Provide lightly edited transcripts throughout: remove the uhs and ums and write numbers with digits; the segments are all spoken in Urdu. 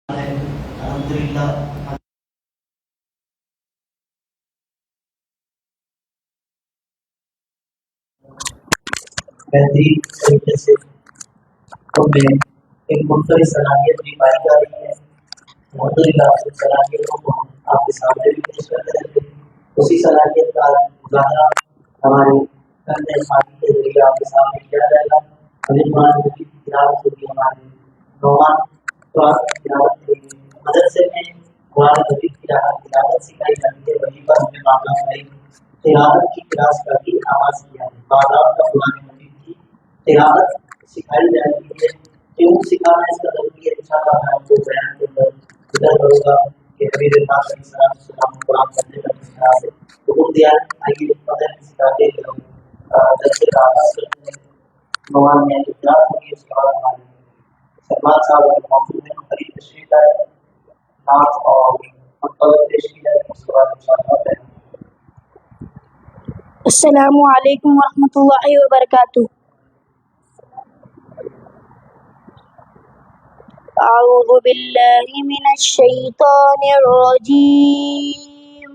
الحمدللہ بہترین طریقے سے ان میں ایک منفرد صلاحیت بھی پائی جا رہی ہے۔ الحمدللہ اس صلاحیتوں کو ہم آپ کے سامنے بھی پیش کرتے رہتے ہیں۔ اسی صلاحیت کا مظاہرہ ہمارے کرنے خانی کے ذریعے آپ کے سامنے کیا جائے گا۔ قرآن کی تلاوت کے لیے ہمارے نوجوان قرآن کی تلاوت کے لیے مدرسے میں قرآن مجید کی تلاوت سکھائی جاتی ہے۔ وہیں پر ہمیں معاملہ میں تلاوت کی کلاس کا بھی آغاز کیا ہے۔ بعد کا قرآن مجید کی تلاوت سکھائی جا رہی ہے۔ کیوں سکھانا اس کا ضروری ہے؟ انشاءاللہ میں آپ کو بیان کے اندر ذکر کروں گا کہ حبیب پاک علیہ السلام قرآن پڑھنے کا کس طرح سے حکم دیا ہے۔ آئیے پتہ سکھاتے ہیں ہم درس کا آغاز کرتے ہیں۔ مواد میں اجازت ہوگی اس کے بعد ہمارے سلمان صاحب اور موجود ہیں، قریب تشریف لائے نام اور مقبل پیش کی جائے۔ اس کے بعد انشاءاللہ السلام علیکم ورحمۃ اللہ وبرکاتہ۔ اعوذ باللہ من الشیطان الرجیم،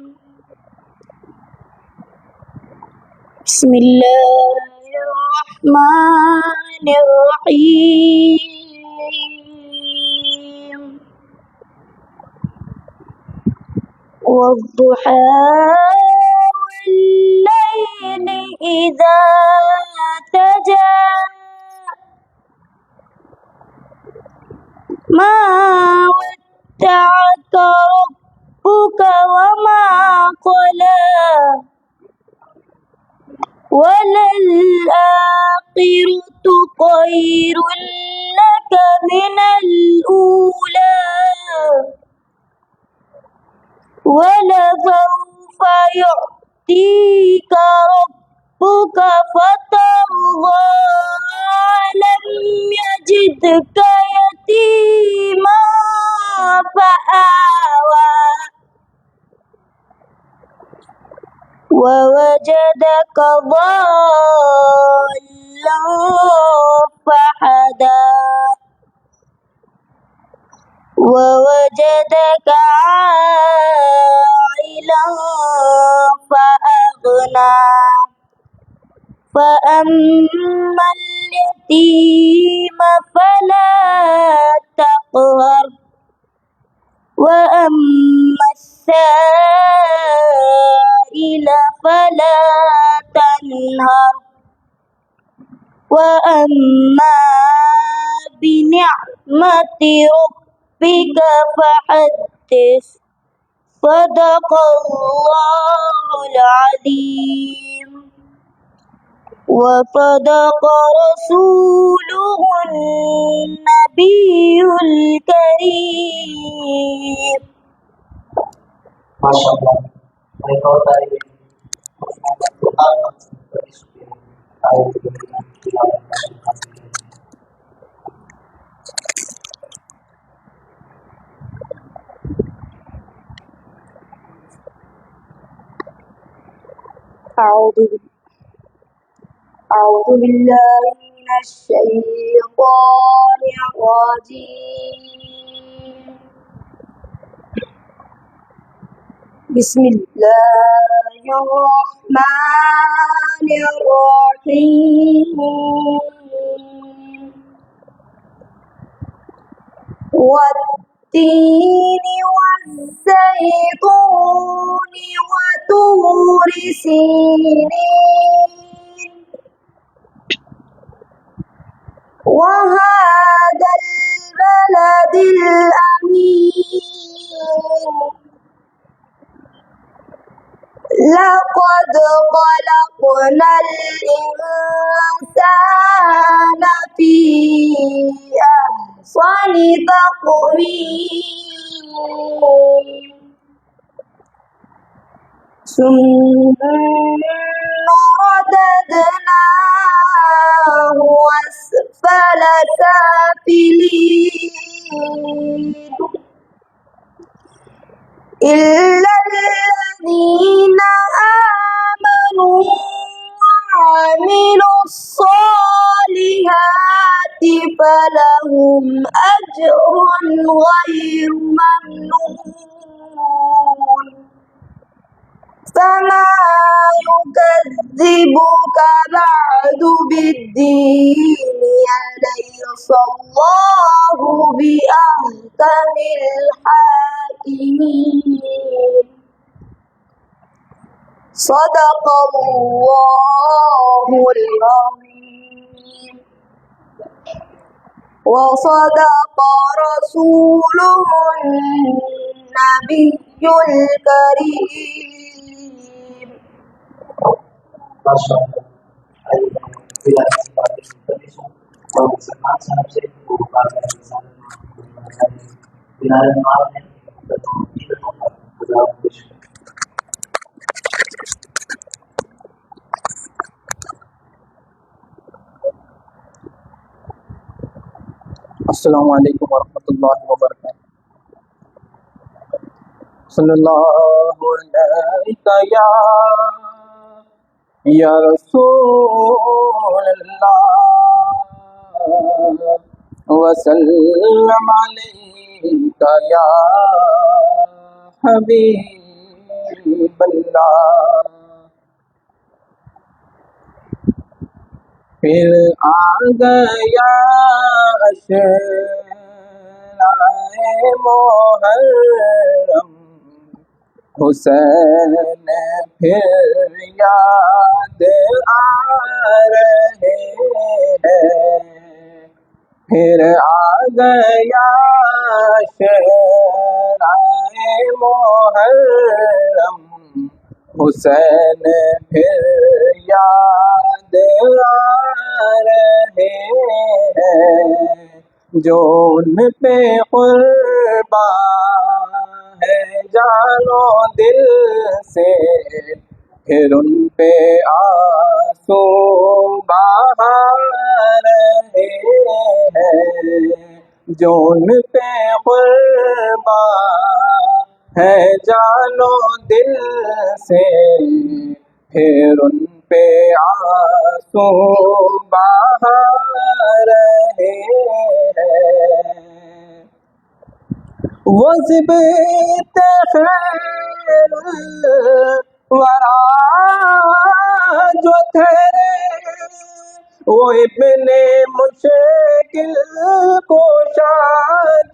بسم اللہ الرحمن الرحیم، والضحى والليل إذا سجى ما ودعك ربك وما قلى وللآخرة خير لك من الأولى ولسوف يعطيك ربك فترضى لم يجدك يتيما فآوى ووجدك ضالا فهدى ووجدك عائلا فأغنى فأما اليتيم فلا تقهر وأما السائل فلا تنهر وأما بنعمة ربك فحدث صدق الله العظيم وصدق رسوله النبي الكريم۔ ماشاءاللہ ایک اور طالب علم أعوذ بالله من الشيطان الرجيم، بسم الله الرحمن الرحيم، والتين والزيتون وطور سينين وهذا البلد الأمين لقد خلقنا الإنسان في أحسن تقويم ثم رددناه أسفل سافلين إلا الذين آمنوا وعملوا الصالحات فلهم أجر غير ممنون فما يكذبك بعد بالدين أليس الله بأحكم الحاكمين صدق الله العظيم وصدق رسوله النبي الكريم. ماشاء اللہ بلا کسی بات کی پرمیشن اور سلمان صاحب سے وہ بات ہے بلا نماز میں السلام علیکم ورحمۃ اللہ وبرکاتہ. صلی اللہ علیہ یا رسول اللہ وسلم علیک یا حبیب اللہ. پھر آ گیا عشرائے محرم حسین پھر یاد آ رہے ہیں. پھر آ گیا عشرائے محرم حسین پھر یاد آ رہے ہیں. جو ان پہ قربان ہے جانو دل سے پھر ان پہ آنسو بہا رہے ہیں. جو ان پہ قربان ہے جانو دل سے پھر ان پہ آنسو بہا رہے ہیں. وہ ضبط خیر الورا جو ٹھہرے وہ ابن مشکل کوشا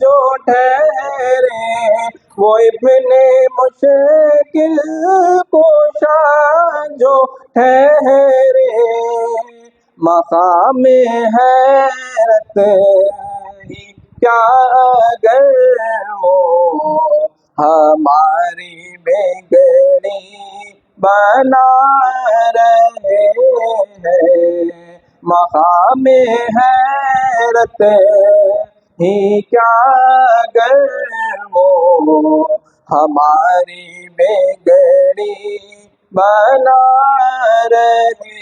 جو ٹھہرے وہ ابن مشکل کوشا جو ٹھہرے. مقام حیرت ہی کیا اگر وہ ہماری بگڑی بنا رہے ہیں. مقام حیرت ہی کیا اگر وہ ہماری بگڑی بنا رہے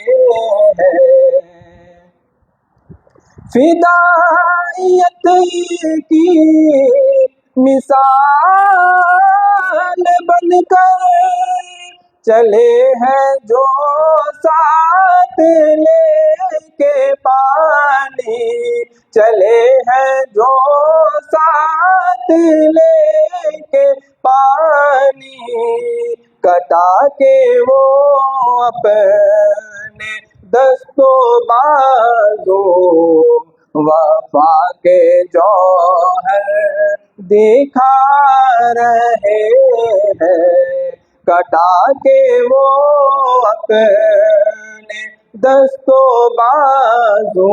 ہیں. فدائیت کی مثال بن کر چلے ہیں جو ساتھ لے کے پانی چلے ہیں جو ساتھ لے کے پانی کٹا کے وہ اپنے دست و بازو وفا کے جوہر دکھا رہے ہیں. کٹا کے وہ اپنے دست و بازو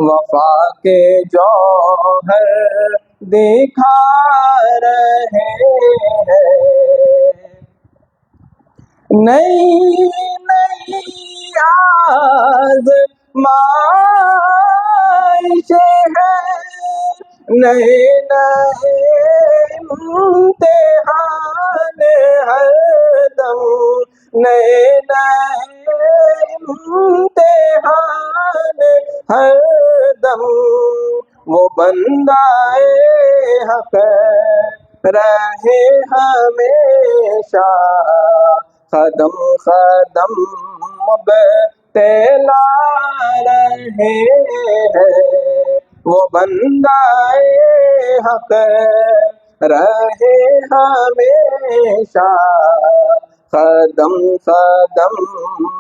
وفا کے جوہر دکھا رہے ہیں. نئی نئی آزمائش ہے نئے نئے امتحان ہر دم نئے نئے امتحان ہر دم. وہ بندہ حق رہے ہمیشہ قدم قدم تلا رہے ہیں. وہ بندہ حق رہے ہمیشہ، قدم قدم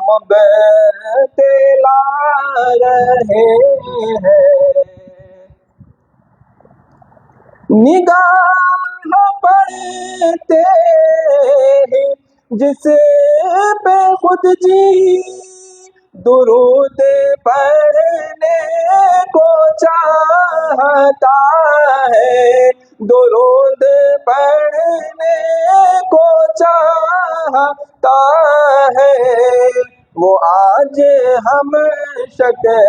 مبتلا رہے ہیں۔ نگاہ پڑتے ہی جس پہ خود جی درود پڑھنے کو چاہتا ہے، درود پڑھنے کو چاہتا ہے، وہ آج ہم شکل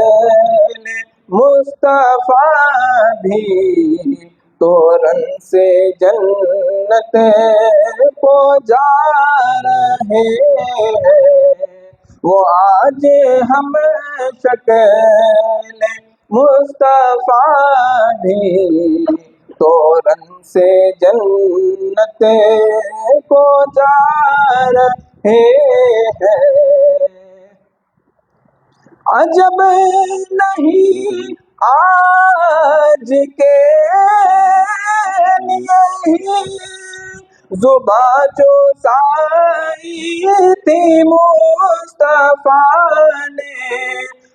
مصطفیٰ بھی تورن سے جنت کو جا رہے ہیں، وہ آج ہم شکل مصطفیٰ بھی تورن سے جنت کو جا رہے ہیں۔ عجب نہیں آج کے لیے ہی زباں جو سائی تھی مصطفیٰ نے،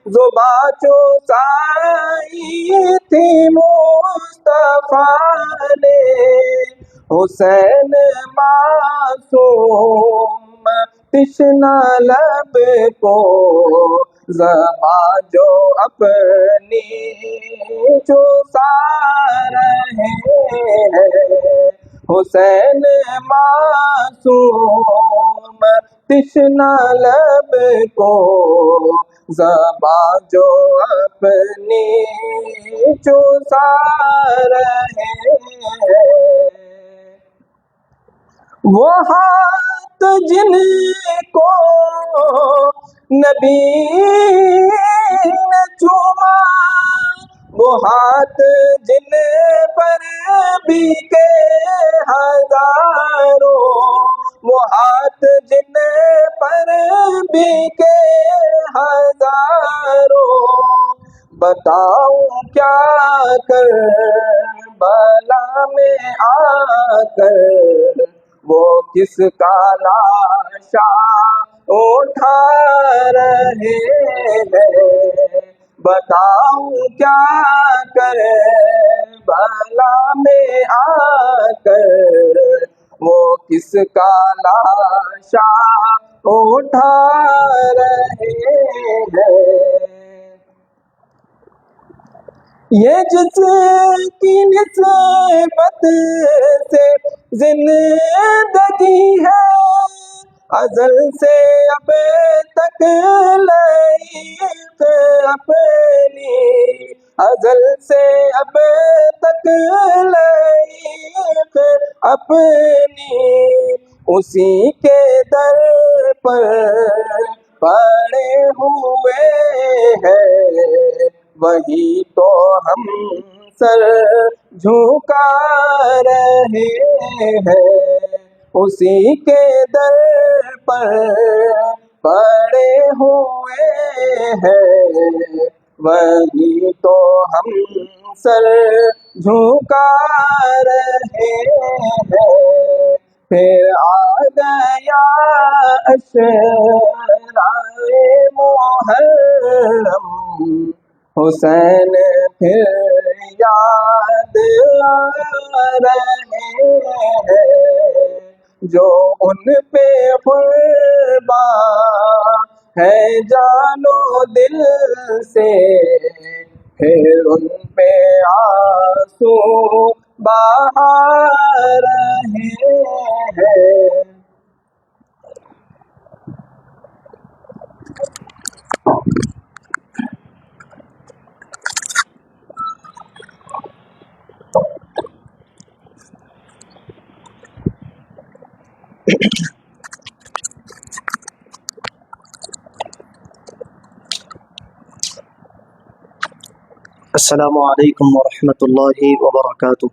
زباں جو سائی تھی مصطفیٰ نے، حسین معصوم تشنہ لب کو زباں جو اپنی چوسا رہے ہیں، حسین معصوم تشنہ لب کو زباں جو اپنی چوسا رہے ہیں۔ وہ ہاتھ جن کو نبی نے چوما، وہ ہاتھ جن پر بیکے ہزاروں، وہ ہاتھ جن پر بیکے ہزاروں، بتاؤں کیا کر بلا میں آ کر وہ کس کا لاشا اٹھا رہے ہیں، بتاؤں کیا کر بلا میں آ کر وہ کس کا لاشا اٹھا رہے ہیں۔ یہ جس کی نسبت سے زندگی ہے، ازل سے اب تک لائق اپنی، ازل سے اب تک لائق اپنی، اسی کے در پر پڑے ہوئے ہیں، وہی تو ہم سر جھکا رہے ہیں، اسی کے در پر پڑے ہوئے ہیں، وہی تو ہم سر جھکا رہے ہیں۔ پھر آ گیا عشرائے محرم، حسین پھر یاد آ رہے ہیں، جو ان پہ قربان ہے جان و دل سے، پھر ان پہ آنسو بہا رہے ہیں۔ السلام علیکم ورحمۃ اللہ وبرکاتہ۔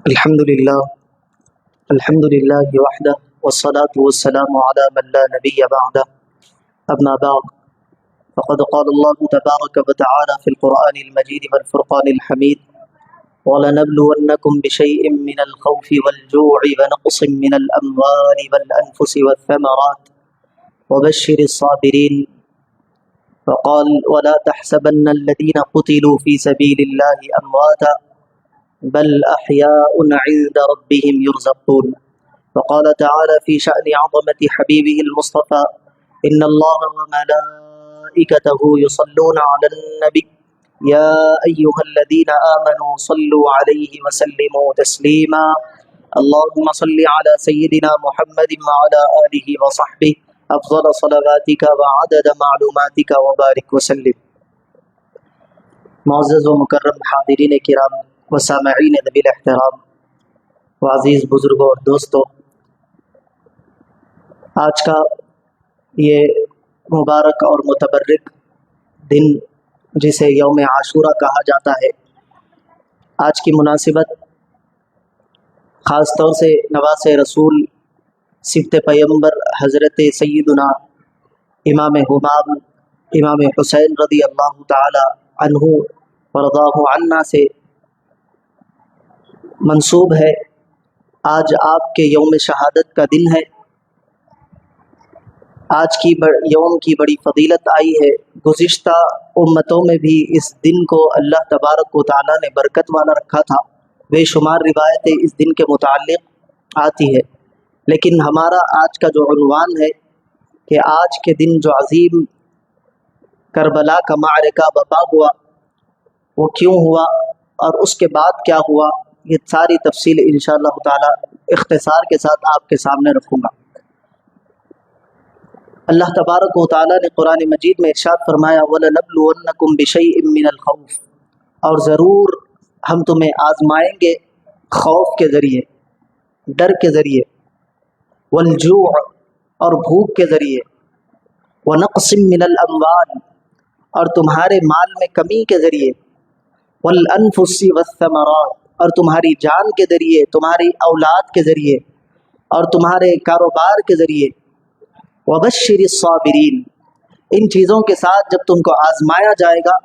الحمد للہ وحدہ والصلاة والسلام علی من لا نبی بعدہ، اما بعد فقد قال الله تبارك وتعالى في القرآن المجيد والفرقان الحميد وَلَنَبْلُوَنَّكُمْ بِشَيْءٍ مِّنَ الْخَوْفِ وَالْجُوعِ وَنَقْصٍ مِّنَ الْأَمْوَالِ وَالْأَنفُسِ وَالثَّمَرَاتِ وَبَشِّرِ الصَّابِرِينَ وقال وَلَا تَحْسَبَنَّ الَّذِينَ قُتِلُوا فِي سَبِيلِ اللَّهِ أَمْوَاتًا بَلْ أَحْيَاءٌ عِندَ رَبِّهِمْ يُرْزَقُونَ وقال تعالى في شأن عظمة حبيبه المصطفى إن الله وملائكته يصلون على النبي يا أيها الذين آمنوا صلوا عليه وسلموا تسليما اللهم صل على سيدنا محمد وعلى آله وصحبه أفضل صلواتك وعدد معلوماتك وبارك وسلم. معزز و مکرم حاضرین کرام و سامعین ذوی الاحترام و عزیز بزرگوں اور دوستوں، آج کا یہ مبارک اور متبرک دن جسے یوم عاشورہ کہا جاتا ہے، آج کی مناسبت خاص طور سے نواس رسول صفت پیمبر حضرت سیدنا امام ہمام امام حسین رضی اللہ تعالی عنہ ورضاہ عنا سے منسوب ہے۔ آج آپ کے یوم شہادت کا دن ہے۔ آج کی یوم کی بڑی فضیلت آئی ہے۔ گزشتہ امتوں میں بھی اس دن کو اللہ تبارک و تعالیٰ نے برکت والا رکھا تھا، بے شمار روایتیں اس دن کے متعلق آتی ہے، لیکن ہمارا آج کا جو عنوان ہے کہ آج کے دن جو عظیم کربلا کا معرکہ برپا ہوا وہ کیوں ہوا اور اس کے بعد کیا ہوا، یہ ساری تفصیل انشاءاللہ تعالی اختصار کے ساتھ آپ کے سامنے رکھوں گا۔ اللہ تبارک و تعالیٰ نے قرآن مجید میں ارشاد فرمایا وَلَنَبْلُوَنَّكُمْ بِشَيْءٍ مِّنَ الْخَوْفِ، اور ضرور ہم تمہیں آزمائیں گے خوف کے ذریعے، ڈر کے ذریعے، والجوع اور بھوک کے ذریعے، وَنَقْصٍ مِّنَ الْأَمْوَالِ اور تمہارے مال میں کمی کے ذریعے، وَالْأَنفُسِ وَالثَّمَرَاتِ اور تمہاری جان کے ذریعے، تمہاری اولاد کے ذریعے اور تمہارے کاروبار کے ذریعے، وَبَشِّرِ الصَّابِرِينَ ان چیزوں کے ساتھ جب تم کو آزمایا جائے گا،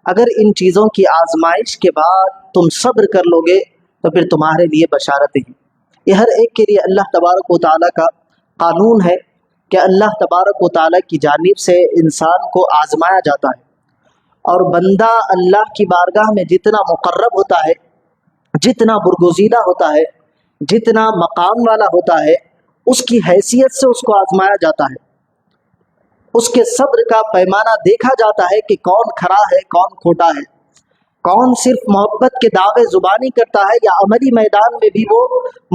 اگر ان چیزوں کی آزمائش کے بعد تم صبر کر لو گے تو پھر تمہارے لیے بشارتیں ہیں۔ یہ ہر ایک کے لیے اللہ تبارک و تعالیٰ کا قانون ہے کہ اللہ تبارک و تعالیٰ کی جانب سے انسان کو آزمایا جاتا ہے، اور بندہ اللہ کی بارگاہ میں جتنا مقرب ہوتا ہے، جتنا برگزیدہ ہوتا ہے، جتنا مقام والا ہوتا ہے، اس کی حیثیت سے اس کو آزمایا جاتا ہے، اس کے صبر کا پیمانہ دیکھا جاتا ہے کہ کون کھرا ہے کون کھوٹا ہے، کون صرف محبت کے دعوے زبانی کرتا ہے یا عملی میدان میں بھی وہ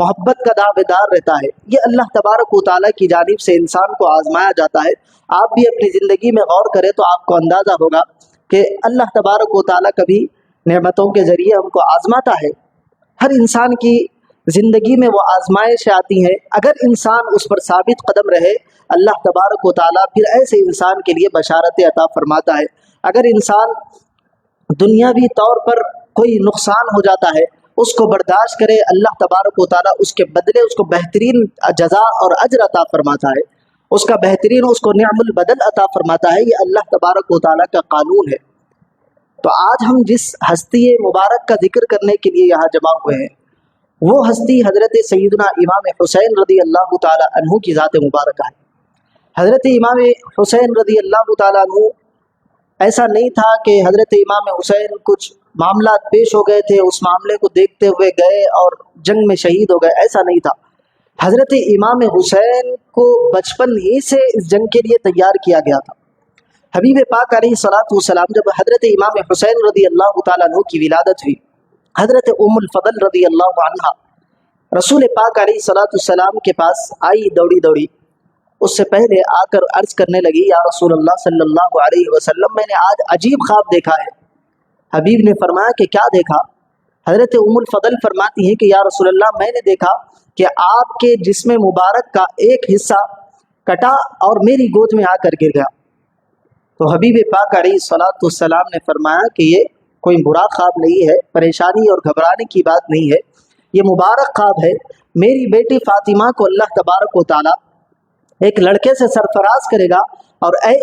محبت کا دعوے دار رہتا ہے۔ یہ اللہ تبارک و تعالیٰ کی جانب سے انسان کو آزمایا جاتا ہے۔ آپ بھی اپنی زندگی میں غور کریں تو آپ کو اندازہ ہوگا کہ اللہ تبارک و تعالیٰ کبھی نعمتوں کے ذریعے ہم کو آزماتا ہے۔ ہر انسان کی زندگی میں وہ آزمائشیں آتی ہیں، اگر انسان اس پر ثابت قدم رہے اللہ تبارک و تعالیٰ پھر ایسے انسان کے لیے بشارتیں عطا فرماتا ہے۔ اگر انسان دنیاوی طور پر کوئی نقصان ہو جاتا ہے اس کو برداشت کرے، اللہ تبارک و تعالیٰ اس کے بدلے اس کو بہترین جزا اور اجر عطا فرماتا ہے، اس کا بہترین اس کو نعم البدل عطا فرماتا ہے۔ یہ اللہ تبارک و تعالیٰ کا قانون ہے۔ تو آج ہم جس ہستی مبارک کا ذکر کرنے کے لیے یہاں جمع ہوئے ہیں وہ ہستی حضرت سیدنا امام حسین رضی اللہ تعالی عنہ کی ذات مبارکہ ہے۔ حضرت امام حسین رضی اللہ تعالی عنہ ایسا نہیں تھا کہ حضرت امام حسین کچھ معاملات پیش ہو گئے تھے، اس معاملے کو دیکھتے ہوئے گئے اور جنگ میں شہید ہو گئے، ایسا نہیں تھا۔ حضرت امام حسین کو بچپن ہی سے اس جنگ کے لیے تیار کیا گیا تھا۔ حبیب پاک علیہ الصلوۃ والسلام جب حضرت امام حسین رضی اللہ تعالیٰ عنہ کی ولادت ہوئی، حضرت ام الفضل رضی اللہ عنہ رسول پاک علیہ الصلوۃ والسلام کے پاس آئی دوڑی دوڑی، اس سے پہلے آ کر عرض کرنے لگی یا رسول اللہ صلی اللہ علیہ وسلم میں نے آج عجیب خواب دیکھا ہے۔ حبیب نے فرمایا کہ کیا دیکھا؟ حضرت ام الفضل فرماتی ہیں کہ یا رسول اللہ میں نے دیکھا کہ آپ کے جسم مبارک کا ایک حصہ کٹا اور میری گود میں آ کر گر گیا۔ تو حبیب پاک علیہ الصلوۃ والسلام نے فرمایا کہ یہ کوئی برا خواب نہیں ہے، پریشانی اور گھبرانے کی بات نہیں ہے، یہ مبارک خواب ہے۔ میری بیٹی فاطمہ کو اللہ تبارک و تعالیٰ ایک لڑکے سے سرفراز کرے گا اور اے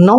9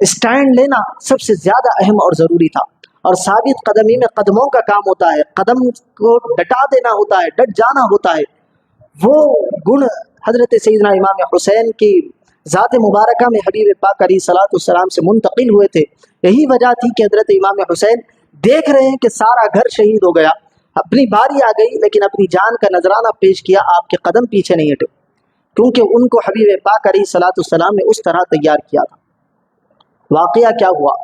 اسٹینڈ لینا سب سے زیادہ اہم اور ضروری تھا، اور ثابت قدمی میں قدموں کا کام ہوتا ہے، قدم کو ڈٹا دینا ہوتا ہے، ڈٹ جانا ہوتا ہے۔ وہ گن حضرت سیدنا امام حسین کی ذات مبارکہ میں حبیب پاک علیہ الصلوۃ والسلام سے منتقل ہوئے تھے۔ یہی وجہ تھی کہ حضرت امام حسین دیکھ رہے ہیں کہ سارا گھر شہید ہو گیا، اپنی باری آ گئی، لیکن اپنی جان کا نذرانہ پیش کیا، آپ کے قدم پیچھے نہیں ہٹے، کیونکہ ان کو حبیب پاک علیہ الصلوۃ والسلام نے اس طرح تیار کیا تھا۔ واقعہ کیا ہوا،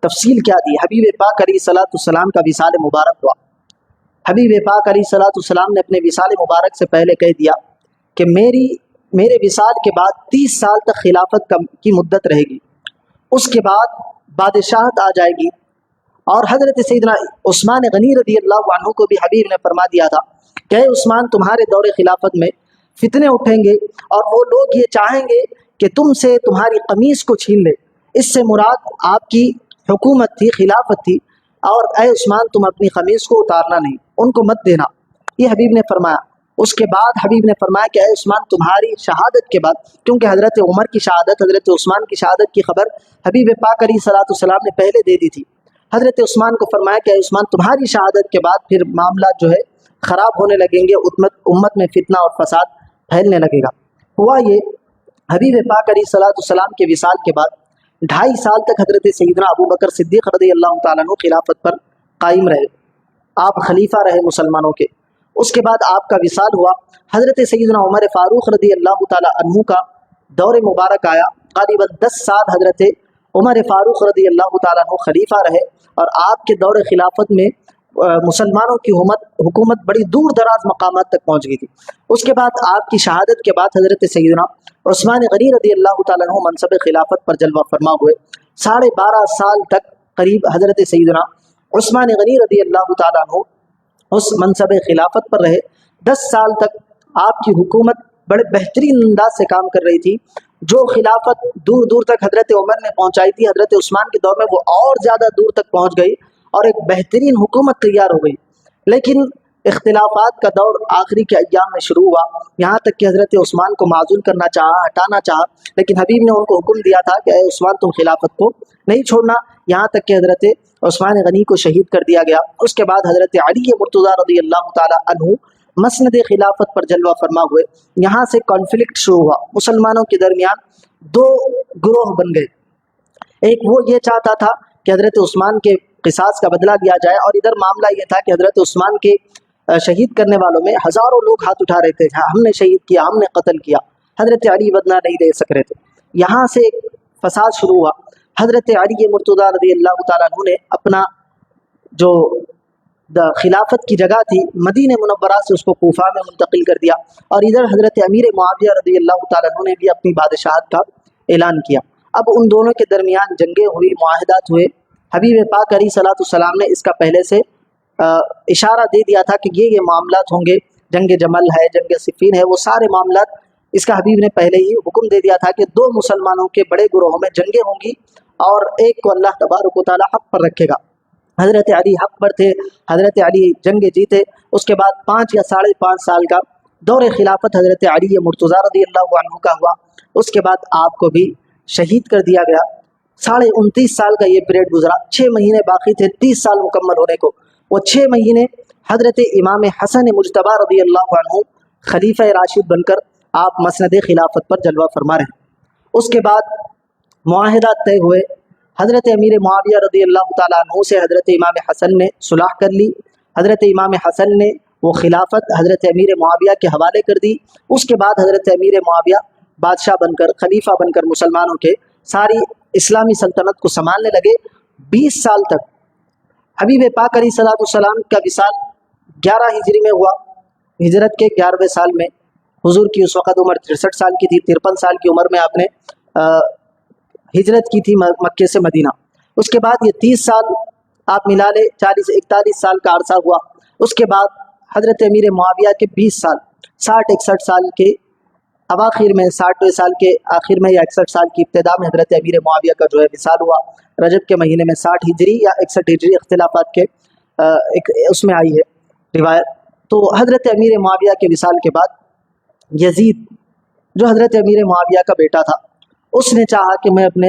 تفصیل کیا دی؟ حبیب پاک علیہ الصلوۃ والسلام کا وصال مبارک ہوا۔ حبیب پاک علیہ الصلوۃ والسلام نے اپنے وصال مبارک سے پہلے کہہ دیا کہ میرے وصال کے بعد 30 سال تک خلافت کی مدت رہے گی، اس کے بعد بادشاہت آ جائے گی۔ اور حضرت سیدنا عثمان غنی رضی اللہ عنہ کو بھی حبیب نے فرما دیا تھا کہ اے عثمان، تمہارے دور خلافت میں فتنے اٹھیں گے اور وہ لوگ یہ چاہیں گے کہ تم سے تمہاری قمیص کو چھین لے۔ اس سے مراد آپ کی حکومت تھی، خلافت تھی، اور اے عثمان تم اپنی قمیص کو اتارنا نہیں، ان کو مت دینا، یہ حبیب نے فرمایا۔ اس کے بعد حبیب نے فرمایا کہ اے عثمان تمہاری شہادت کے بعد، کیونکہ حضرت عمر کی شہادت، حضرت عثمان کی شہادت کی خبر حبیب پاک علیہ الصلوۃ والسلام نے پہلے دے دی تھی۔ حضرت عثمان کو فرمایا کہ اے عثمان تمہاری شہادت کے بعد پھر معاملات جو ہے خراب ہونے لگیں گے، امت میں فتنہ اور فساد پھیلنے لگے گا۔ ہوا یہ، حبیب پاک علیہ الصلوۃ والسلام کے وصال کے بعد 2.5 سال تک حضرت سیدنا ابو بکر صدیق رضی اللہ تعالیٰ عنہ خلافت پر قائم رہے، آپ خلیفہ رہے مسلمانوں کے۔ اس کے بعد آپ کا وصال ہوا، حضرت سیدنا عمر فاروق رضی اللہ تعالیٰ عنہ کا دور مبارک آیا، غالباً 10 سال حضرت عمر فاروق رضی اللہ تعالیٰ عنہ خلیفہ رہے، اور آپ کے دور خلافت میں مسلمانوں کی حکومت بڑی دور دراز مقامات تک پہنچ گئی تھی۔ اس کے بعد آپ کی شہادت کے بعد حضرت سیدنا عثمان غنی رضی اللہ تعالیٰ عنہ منصب خلافت پر جلوہ فرما ہوئے۔ 12.5 سال تک قریب حضرت سیدنا عثمان غنی رضی اللہ تعالیٰ عنہ اس منصب خلافت پر رہے۔ 10 سال تک آپ کی حکومت بڑے بہترین انداز سے کام کر رہی تھی۔ جو خلافت دور دور تک حضرت عمر نے پہنچائی تھی، حضرت عثمان کے دور میں وہ اور زیادہ دور تک پہنچ گئی اور ایک بہترین حکومت تیار ہو گئی۔ لیکن اختلافات کا دور آخری کے ایام میں شروع ہوا، یہاں تک کہ حضرت عثمان کو معزول کرنا چاہا، ہٹانا چاہا، لیکن حبیب نے ان کو حکم دیا تھا کہ اے عثمان تم خلافت کو نہیں چھوڑنا، یہاں تک کہ حضرت عثمان غنی کو شہید کر دیا گیا۔ اس کے بعد حضرت علی مرتضیٰ رضی اللہ تعالیٰ عنہ مسند خلافت پر جلوہ فرما ہوئے۔ یہاں سے کانفلکٹ شروع ہوا، مسلمانوں کے درمیان 2 گروہ بن گئے۔ ایک وہ یہ چاہتا تھا کہ حضرت عثمان کے قصاص کا بدلہ لیا جائے، اور ادھر معاملہ یہ تھا کہ حضرت عثمان کے شہید کرنے والوں میں ہزاروں لوگ ہاتھ اٹھا رہے تھے، ہم نے شہید کیا، ہم نے قتل کیا، حضرت علی بدلہ نہیں دے سک رہے تھے۔ یہاں سے ایک فساد شروع ہوا۔ حضرت علی مرتضیٰ رضی اللہ تعالیٰ عنہ نے اپنا جو خلافت کی جگہ تھی مدینہ منورہ سے اس کو کوفہ میں منتقل کر دیا، اور ادھر حضرت امیر معاویہ رضی اللہ تعالیٰ عنہ نے بھی اپنی بادشاہت کا اعلان کیا۔ اب ان دونوں کے درمیان جنگیں ہوئی، معاہدات ہوئے۔ حبیب پاک علیہ الصلوۃ والسلام نے اس کا پہلے سے اشارہ دے دیا تھا کہ یہ معاملات ہوں گے، جنگ جمل ہے، جنگ صفین ہے، وہ سارے معاملات اس کا حبیب نے پہلے ہی حکم دے دیا تھا کہ 2 مسلمانوں کے بڑے گروہوں میں جنگیں ہوں گی، اور ایک کو اللہ تبارک و تعالیٰ حق پر رکھے گا۔ حضرت علی حق پر تھے، حضرت علی جنگ جیتے۔ اس کے بعد 5 یا 5.5 سال کا دور خلافت حضرت علی مرتضیٰ رضی اللہ عنہ کا ہوا۔ اس کے بعد آپ کو بھی شہید کر دیا گیا۔ 29.5 سال کا یہ پیریڈ گزرا، 6 مہینے باقی تھے 30 سال مکمل ہونے کو۔ وہ 6 مہینے حضرت امام حسن مجتبیٰ رضی اللہ عنہ خلیفہ راشد بن کر آپ مسند خلافت پر جلوہ فرما رہے۔ اس کے بعد معاہدات طے ہوئے، حضرت امیر معاویہ رضی اللہ تعالیٰ عنہ سے حضرت امام حسن نے صلح کر لی۔ حضرت امام حسن نے وہ خلافت حضرت امیر معاویہ کے حوالے کر دی۔ اس کے بعد حضرت امیر معاویہ بادشاہ بن کر، خلیفہ بن کر مسلمانوں کے ساری اسلامی سلطنت کو سنبھالنے لگے 20 سال تک۔ حبیب پاک علیہ الصلوۃ والسلام کا وصال 11 ہجری میں ہوا۔ ہجرت کے 11ویں سال میں حضور کی اس وقت عمر 63 سال کی تھی۔ 53 سال کی عمر میں آپ نے ہجرت کی تھی مکے سے مدینہ۔ اس کے بعد یہ 30 سال آپ ملا لے، 40-41 سال کا عرصہ ہوا۔ اس کے بعد حضرت امیر معاویہ کے 20 سال، 60-61 سال کے اواخر میں، 60ویں سال کے آخر میں یا 61 سال کی ابتدا میں حضرت امیر معاویہ کا جو ہے وصال ہوا۔ رجب کے مہینے میں 60 ہجری یا 61 ہجری اختلافات کے اس میں آئی ہے روایت۔ تو حضرت امیر معاویہ کے وصال کے بعد یزید جو حضرت امیر معاویہ کا بیٹا تھا، اس نے چاہا کہ میں اپنے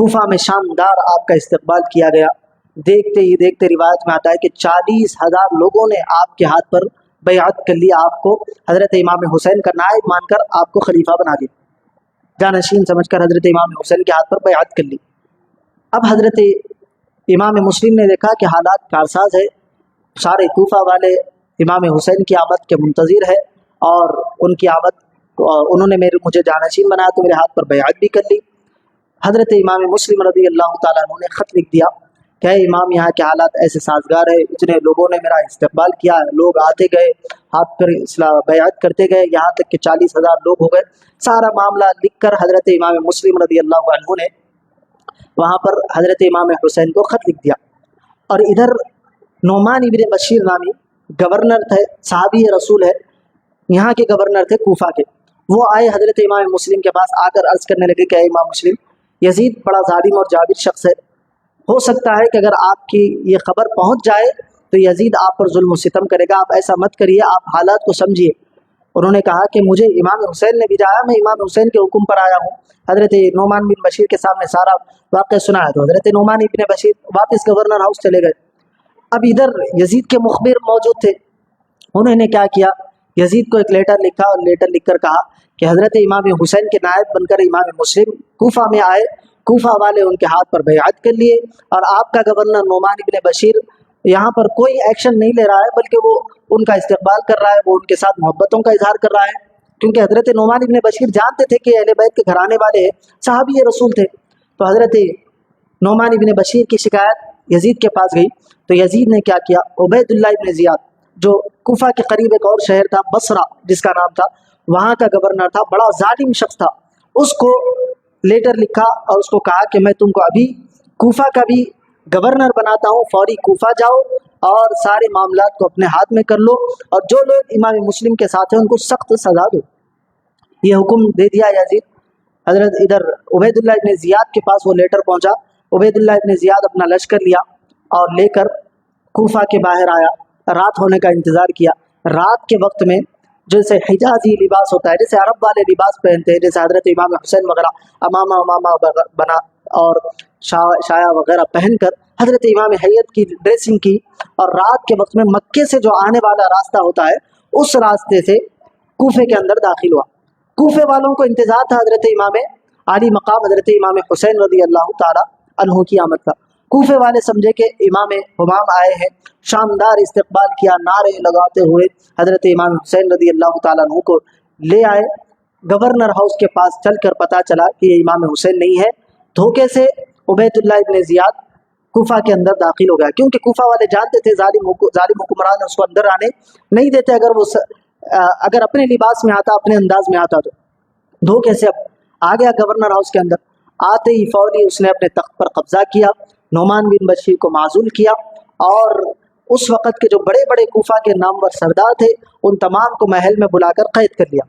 کوفہ میں شاندار آپ کا استقبال کیا گیا. دیکھتے ہی دیکھتے روایت میں آتا ہے کہ 40,000 لوگوں نے آپ کے ہاتھ پر بیعت کر لی. آپ کو حضرت امام حسین کا نائب مان کر آپ کو خلیفہ بنا دیا, جانشین سمجھ کر حضرت امام حسین کے ہاتھ پر بیعت کر لی. اب حضرت امام مسلم نے دیکھا کہ حالات کارساز ہے, سارے کوفہ والے امام حسین کی آمد کے منتظر ہے, اور ان کی آمد انہوں نے مجھے جانشین بنایا تو میرے ہاتھ پر بیعت بھی کر لی. حضرت امام مسلم رضی اللہ تعالیٰ عنہ نے خط لکھ دیا کہ اے امام, یہاں کے حالات ایسے سازگار ہے, اتنے لوگوں نے میرا استقبال کیا, لوگ آتے گئے ہاتھ پر بیعت کرتے گئے, یہاں تک کہ 40,000 لوگ ہو گئے. سارا معاملہ لکھ کر حضرت امام مسلم رضی اللہ عنہ نے وہاں پر حضرت امام حسین کو خط لکھ دیا. اور ادھر نعمان ابن بشیر نامی گورنر تھے, صحابی رسول ہے, یہاں کے گورنر تھے کوفہ کے. وہ آئے حضرت امام مسلم کے پاس, آ کر عرض کرنے لگے کہ اے امام مسلم, یزید بڑا ظالم اور جابر شخص ہے, ہو سکتا ہے کہ اگر آپ کی یہ خبر پہنچ جائے تو یزید آپ پر ظلم و ستم کرے گا, آپ ایسا مت کریے, آپ حالات کو سمجھیے. انہوں نے کہا کہ مجھے امام حسین نے بھیجایا, میں امام حسین کے حکم پر آیا ہوں. حضرت نعمان بن بشیر کے سامنے سارا واقعہ سنایا تو حضرت نعمان بن بشیر واپس گورنر ہاؤس چلے گئے. اب ادھر یزید کے مخبر موجود تھے, انہوں نے کیا کیا, یزید کو ایک لیٹر لکھا اور لیٹر لکھ کر کہا کہ حضرت امام حسین کے نائب بن کر امام مسلم کوفہ میں آئے, کوفہ والے ان کے ہاتھ پر بیعت کر لیے, اور آپ کا گورنر نعمان ابن بشیر یہاں پر کوئی ایکشن نہیں لے رہا ہے, بلکہ وہ ان کا استقبال کر رہا ہے, وہ ان کے ساتھ محبتوں کا اظہار کر رہا ہے. کیونکہ حضرت نعمان ابن بشیر جانتے تھے کہ اہل بیت کے گھرانے والے ہیں, صحابی رسول تھے. تو حضرت نعمان ابن بشیر کی شکایت یزید کے پاس گئی, تو یزید نے کیا کیا, عبید اللہ ابن زیاد جو کوفہ کے قریب ایک اور شہر تھا بصرہ جس کا نام تھا, وہاں کا گورنر تھا, بڑا ظالم شخص تھا, اس کو لیٹر لکھا اور اس کو کہا کہ میں تم کو ابھی کوفہ کا بھی گورنر بناتا ہوں, فوری کوفہ جاؤ اور سارے معاملات کو اپنے ہاتھ میں کر لو, اور جو لوگ امام مسلم کے ساتھ ہیں ان کو سخت سزا دو. یہ حکم دے دیا یزید. حضرت ادھر عبید اللہ ابن زیاد کے پاس وہ لیٹر پہنچا. عبید اللہ ابن زیاد اپنا لشکر لیا اور لے کر کوفہ کے باہر آیا, رات ہونے کا انتظار کیا. رات کے وقت میں جیسے حجازی لباس ہوتا ہے, جیسے عرب والے لباس پہنتے ہیں, جیسے حضرت امام حسین وغیرہ امامہ بنا اور شایا وغیرہ پہن کر حضرت امام حیت کی ڈریسنگ کی, اور رات کے وقت میں مکے سے جو آنے والا راستہ ہوتا ہے اس راستے سے کوفے کے اندر داخل ہوا. کوفے والوں کو انتظار تھا حضرت امام عالی مقام حضرت امام حسین رضی اللہ تعالی عنہ کی آمد کا. کوفے والے سمجھے کہ امام حمام آئے ہیں, شاندار استقبال کیا, نعرے لگاتے ہوئے حضرت امام حسین رضی اللہ تعالیٰ عنہ کو لے آئے. گورنر ہاؤس کے پاس چل کر پتہ چلا کہ یہ امام حسین نہیں ہے. دھوکے سے عبید اللہ ابن زیاد کوفہ کے اندر داخل ہو گیا, کیونکہ کوفہ والے جانتے تھے ظالم حکمران اس کو اندر آنے نہیں دیتے, اگر اپنے لباس میں آتا, اپنے انداز میں آتا تو. دھوکے سے اب آ گیا گورنر ہاؤس کے اندر. آتے ہی فوری اس نے اپنے تخت پر قبضہ کیا, نعمان بن بشیر کو معزول کیا, اور اس وقت کے جو بڑے بڑے کوفہ کے نامور سردار تھے ان تمام کو محل میں بلا کر قید کر لیا.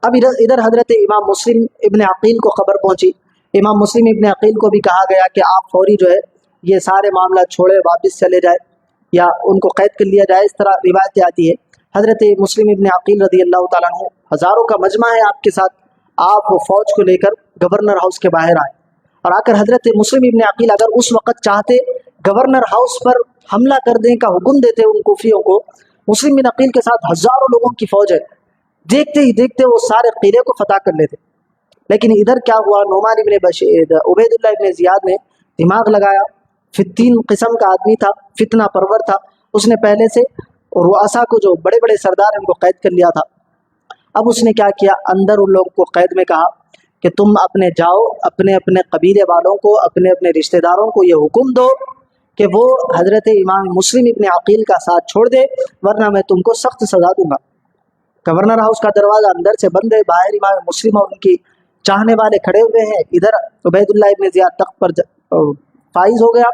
اب ادھر حضرت امام مسلم ابن عقیل کو خبر پہنچی. امام مسلم ابن عقیل کو بھی کہا گیا کہ آپ فوری جو ہے یہ سارے معاملہ چھوڑے, واپس چلے جائے یا ان کو قید کر لیا جائے. اس طرح روایتیں آتی ہے. حضرت مسلم ابن عقیل رضی اللہ تعالیٰ عنہ, ہزاروں کا مجمع ہے آپ کے ساتھ, آپ وہ فوج کو لے کر گورنر ہاؤس کے باہر آئے, اور آ کر حضرت مسلم ابن عقیل اگر اس وقت چاہتے گورنر ہاؤس پر حملہ کر دیں کا حکم دیتے ان کوفیوں کو. مسلم بن عقیل کے ساتھ ہزاروں لوگوں کی فوج ہے, دیکھتے ہی دیکھتے وہ سارے قلعے کو فتح کر لیتے. لیکن ادھر کیا ہوا, نعمان ابن بشیر عبید اللہ ابن زیاد نے دماغ لگایا. فتین قسم کا آدمی تھا, فتنہ پرور تھا. اس نے پہلے سے رؤسا کو جو بڑے بڑے سردار ہیں ان کو قید کر لیا تھا. اب اس نے کیا کیا, اندر ان لوگوں کو قید میں کہا کہ تم اپنے جاؤ, اپنے اپنے قبیلے والوں کو, اپنے اپنے رشتہ داروں کو یہ حکم دو کہ وہ حضرت امام مسلم ابن عقیل کا ساتھ چھوڑ دے, ورنہ میں تم کو سخت سزا دوں گا. گورنر ہاؤس کا دروازہ اندر سے بند ہے, باہر امام مسلم اور ان کی چاہنے والے کھڑے ہوئے ہیں. ادھر عبید اللہ ابن زیاد تخت پر فائز ہو گیا,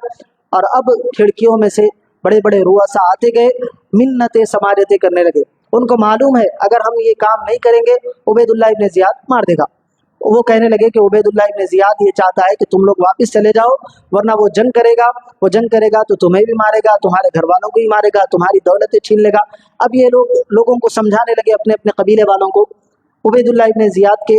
اور اب کھڑکیوں میں سے بڑے بڑے رؤسا آتے گئے, منتیں سماجتیں کرنے لگے. ان کو معلوم ہے اگر ہم یہ کام نہیں کریں گے عبید اللہ ابن زیاد مار دے گا. وہ کہنے لگے کہ عبید اللہ ابن زیاد یہ چاہتا ہے کہ تم لوگ واپس چلے جاؤ, ورنہ وہ جنگ کرے گا تو تمہیں بھی مارے گا, تمہارے گھر والوں کو بھی مارے گا, تمہاری دولتیں چھین لے گا. اب یہ لوگوں کو سمجھانے لگے اپنے اپنے قبیلے والوں کو. عبید اللہ ابن زیاد کے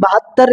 72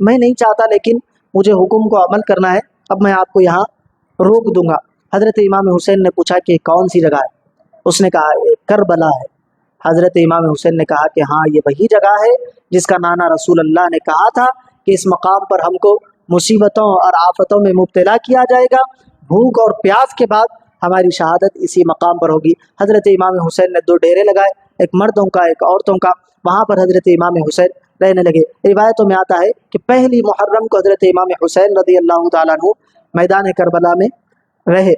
میں نہیں چاہتا لیکن مجھے حکم کو عمل کرنا ہے، اب میں آپ کو یہاں روک دوں گا۔ حضرت امام حسین نے پوچھا کہ کون سی جگہ ہے؟ اس نے کہا یہ کربلا ہے۔ حضرت امام حسین نے کہا کہ ہاں یہ وہی جگہ ہے جس کا نانا رسول اللہ نے کہا تھا کہ اس مقام پر ہم کو مصیبتوں اور آفتوں میں مبتلا کیا جائے گا، بھوک اور پیاس کے بعد ہماری شہادت اسی مقام پر ہوگی۔ حضرت امام حسین نے 2 ڈیرے لگائے، ایک مردوں کا ایک عورتوں کا، وہاں پر حضرت امام حسین رہنے لگے۔ روایتوں میں آتا ہے کہ پہلی محرم کو حضرت امام حسین رضی اللہ تعالیٰ عنہ میدان کربلا میں رہے،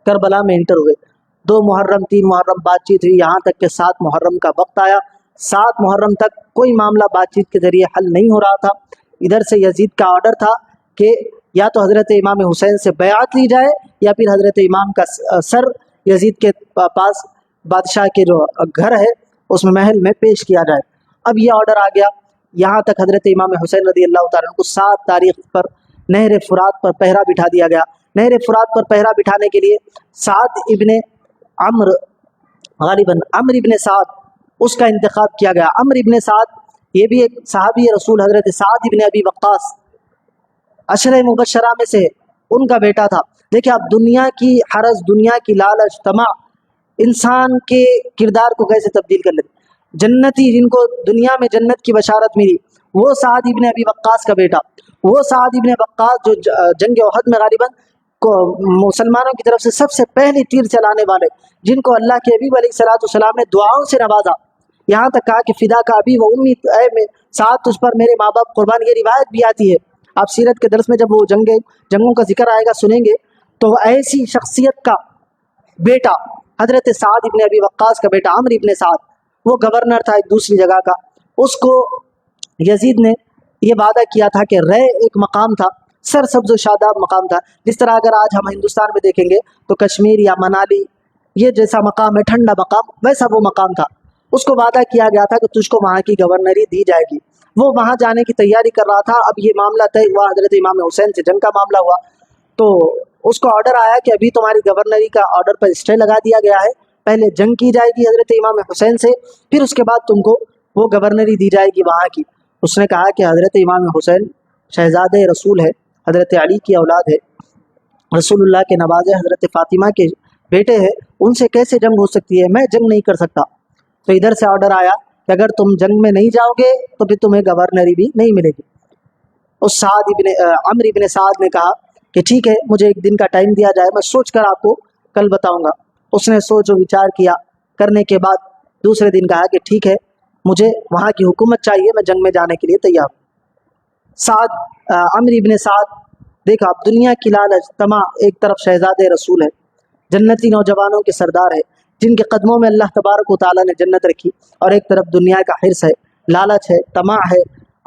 کربلا میں انٹر ہوئے۔ 2 محرم 3 محرم بات چیت ہوئی، یہاں تک کہ 7 محرم کا وقت آیا۔ 7 محرم تک کوئی معاملہ بات چیت کے ذریعے حل نہیں ہو رہا تھا۔ ادھر سے یزید کا آرڈر تھا کہ یا تو حضرت امام حسین سے بیعت لی جائے یا پھر حضرت امام کا سر یزید کے پاس بادشاہ کے جو گھر ہے اس میں محل میں پیش کیا جائے۔ اب یہ آرڈر آ گیا، یہاں تک حضرت امام حسین رضی اللہ تعالیٰ عنہ کو 7 تاریخ پر نہر فرات پر پہرا بٹھا دیا گیا۔ نہر فرات پر پہرا بٹھانے کے لیے سعد ابن عمرو، غالباً عمرو ابن سعد، اس کا انتخاب کیا گیا۔ عمرو ابن سعد یہ بھی ایک صحابی رسول، حضرت سعد ابن ابی وقاص عشرہ مبشرہ میں سے ان کا بیٹا تھا۔ دیکھیں آپ دنیا کی حرص، دنیا کی لالچ، طمع انسان کے کردار کو کیسے تبدیل کر لیتے۔ جنتی جن کو دنیا میں جنت کی بشارت ملی، وہ سعد ابن ابی وقاص کا بیٹا، وہ سعد ابن وقاص جو جنگ احد میں غالباً کو مسلمانوں کی طرف سے سب سے پہلے تیر چلانے والے، جن کو اللہ کے حبیب علیہ السلام نے دعاؤں سے نوازا، یہاں تک کہا کہ فدا کا ابی و امی، اے سعد تجھ پر میرے ماں باپ قربان۔ یہ روایت بھی آتی ہے، آپ سیرت کے درس میں جب وہ جنگوں کا ذکر آئے گا سنیں گے، تو ایسی شخصیت کا بیٹا حضرت سعد ابن ابی وقاص کا بیٹا عمرو ابن سعد، وہ گورنر تھا ایک دوسری جگہ کا۔ اس کو یزید نے یہ وعدہ کیا تھا کہ رے ایک مقام تھا، سرسبز و شاداب مقام تھا، جس طرح اگر آج ہم ہندوستان میں دیکھیں گے تو کشمیر یا منالی یہ جیسا مقام ہے، ٹھنڈا مقام، ویسا وہ مقام تھا۔ اس کو وعدہ کیا گیا تھا کہ تجھ کو وہاں کی گورنری دی جائے گی۔ وہ وہاں جانے کی تیاری کر رہا تھا۔ اب یہ معاملہ طے ہوا، حضرت امام حسین سے جنگ کا معاملہ ہوا، تو اس کو آرڈر آیا کہ ابھی تمہاری گورنری کا آرڈر پر اسٹے لگا دیا گیا ہے، پہلے جنگ کی جائے گی حضرت امام حسین سے، پھر اس کے بعد تم کو وہ گورنری دی جائے گی وہاں کی۔ اس نے کہا کہ حضرت امام حسین شہزادہ رسول ہے، حضرت علی کی اولاد ہے، رسول اللہ کے نوازے حضرت فاطمہ کے بیٹے ہیں، ان سے کیسے جنگ ہو سکتی ہے، میں جنگ نہیں کر سکتا۔ تو ادھر سے آرڈر آیا کہ اگر تم جنگ میں نہیں جاؤ گے تو پھر تمہیں گورنری بھی نہیں ملے گی۔ اس عمرو ابن سعد نے کہا کہ ٹھیک ہے، مجھے ایک دن کا ٹائم دیا جائے، میں سوچ کر آپ کو کل بتاؤں گا۔ اس نے سوچ و وچار کیا، کرنے کے بعد دوسرے دن کہا کہ ٹھیک ہے، مجھے وہاں کی حکومت چاہیے، میں جنگ میں جانے کے لیے تیار ہوں۔ عمرو ابن سعد، دیکھا آپ دنیا کی لالچ، طمع، ایک طرف شہزادہ رسول ہے، جنتی نوجوانوں کے سردار ہے، جن کے قدموں میں اللہ تبارک و تعالیٰ نے جنت رکھی، اور ایک طرف دنیا کا حرص ہے، لالچ ہے، طمع ہے،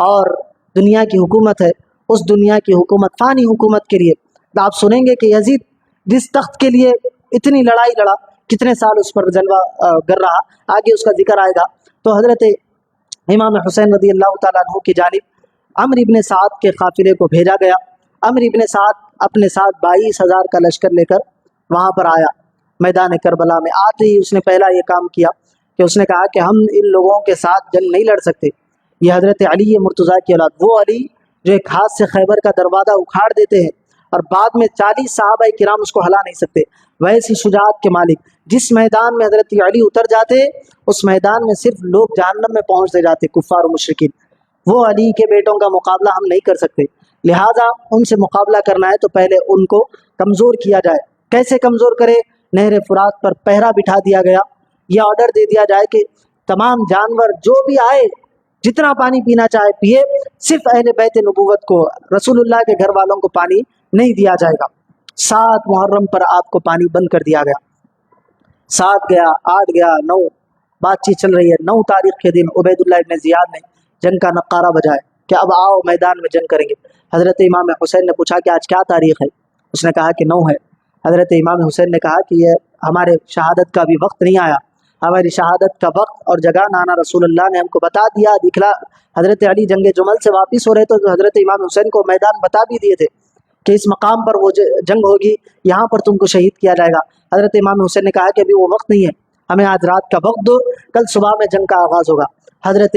اور دنیا کی حکومت ہے۔ اس دنیا کی حکومت، فانی حکومت کے لیے آپ سنیں گے کہ یزید جس تخت کے لیے اتنی لڑائی لڑا، کتنے سال اس پر جلوہ گر رہا، آگے اس کا ذکر آئے گا۔ تو حضرت امام حسین رضی اللہ تعالیٰ عنہ کی جانب عمرو ابن سعد کے قافلے کو بھیجا گیا۔ عمرو ابن سعد اپنے ساتھ 22,000 کا لشکر لے کر وہاں پر آیا میدان کربلا میں۔ آتے ہی اس نے پہلا یہ کام کیا کہ اس نے کہا کہ ہم ان لوگوں کے ساتھ جنگ نہیں لڑ سکتے، یہ حضرت علی مرتضیٰ کی اولاد، وہ علی جو ایک ہاتھ سے خیبر کا دروازہ اکھاڑ دیتے ہیں اور بعد میں 40 صحابہ کرام اس کو ہلا نہیں سکتے، ویسی شجاعت کے مالک، جس میدان میں حضرت علی اتر جاتے اس میدان میں صرف لوگ جہنم میں پہنچتے جاتے، کفار و مشرکین۔ وہ علی کے بیٹوں کا مقابلہ ہم نہیں کر سکتے، لہٰذا ان سے مقابلہ کرنا ہے تو پہلے ان کو کمزور کیا جائے۔ کیسے کمزور کرے؟ نہر فرات پر پہرا بٹھا دیا گیا، یہ آرڈر دے دیا جائے کہ تمام جانور جو بھی آئے جتنا پانی پینا چاہے پیے، صرف اہل بیت نبوت کو، رسول اللہ کے گھر والوں کو پانی نہیں دیا جائے گا۔ 7 محرم پر آپ کو پانی بند کر دیا گیا۔ 7 گیا، 8 گیا، 9 بات چیت چل رہی ہے۔ 9 تاریخ کے دن عبید اللہ ابن زیاد نے جنگ کا نقارہ بجایا کہ اب آؤ میدان میں جنگ کریں گے۔ حضرت امام حسین نے پوچھا کہ آج کیا تاریخ ہے؟ اس نے کہا کہ 9 ہے۔ حضرت امام حسین نے کہا کہ یہ ہمارے شہادت کا ابھی وقت نہیں آیا، ہماری شہادت کا وقت اور جگہ نانا رسول اللہ نے ہم کو بتا دیا، دکھلا۔ حضرت علی جنگ جمل سے واپس ہو رہے تو حضرت امام حسین کو میدان بتا بھی دیے تھے کہ اس مقام پر وہ جنگ ہوگی، یہاں پر تم کو شہید کیا جائے گا۔ حضرت امام حسین نے کہا کہ ابھی وہ وقت نہیں ہے، ہمیں آج رات کا وقت دو، کل صبح میں جنگ کا آغاز ہوگا۔ حضرت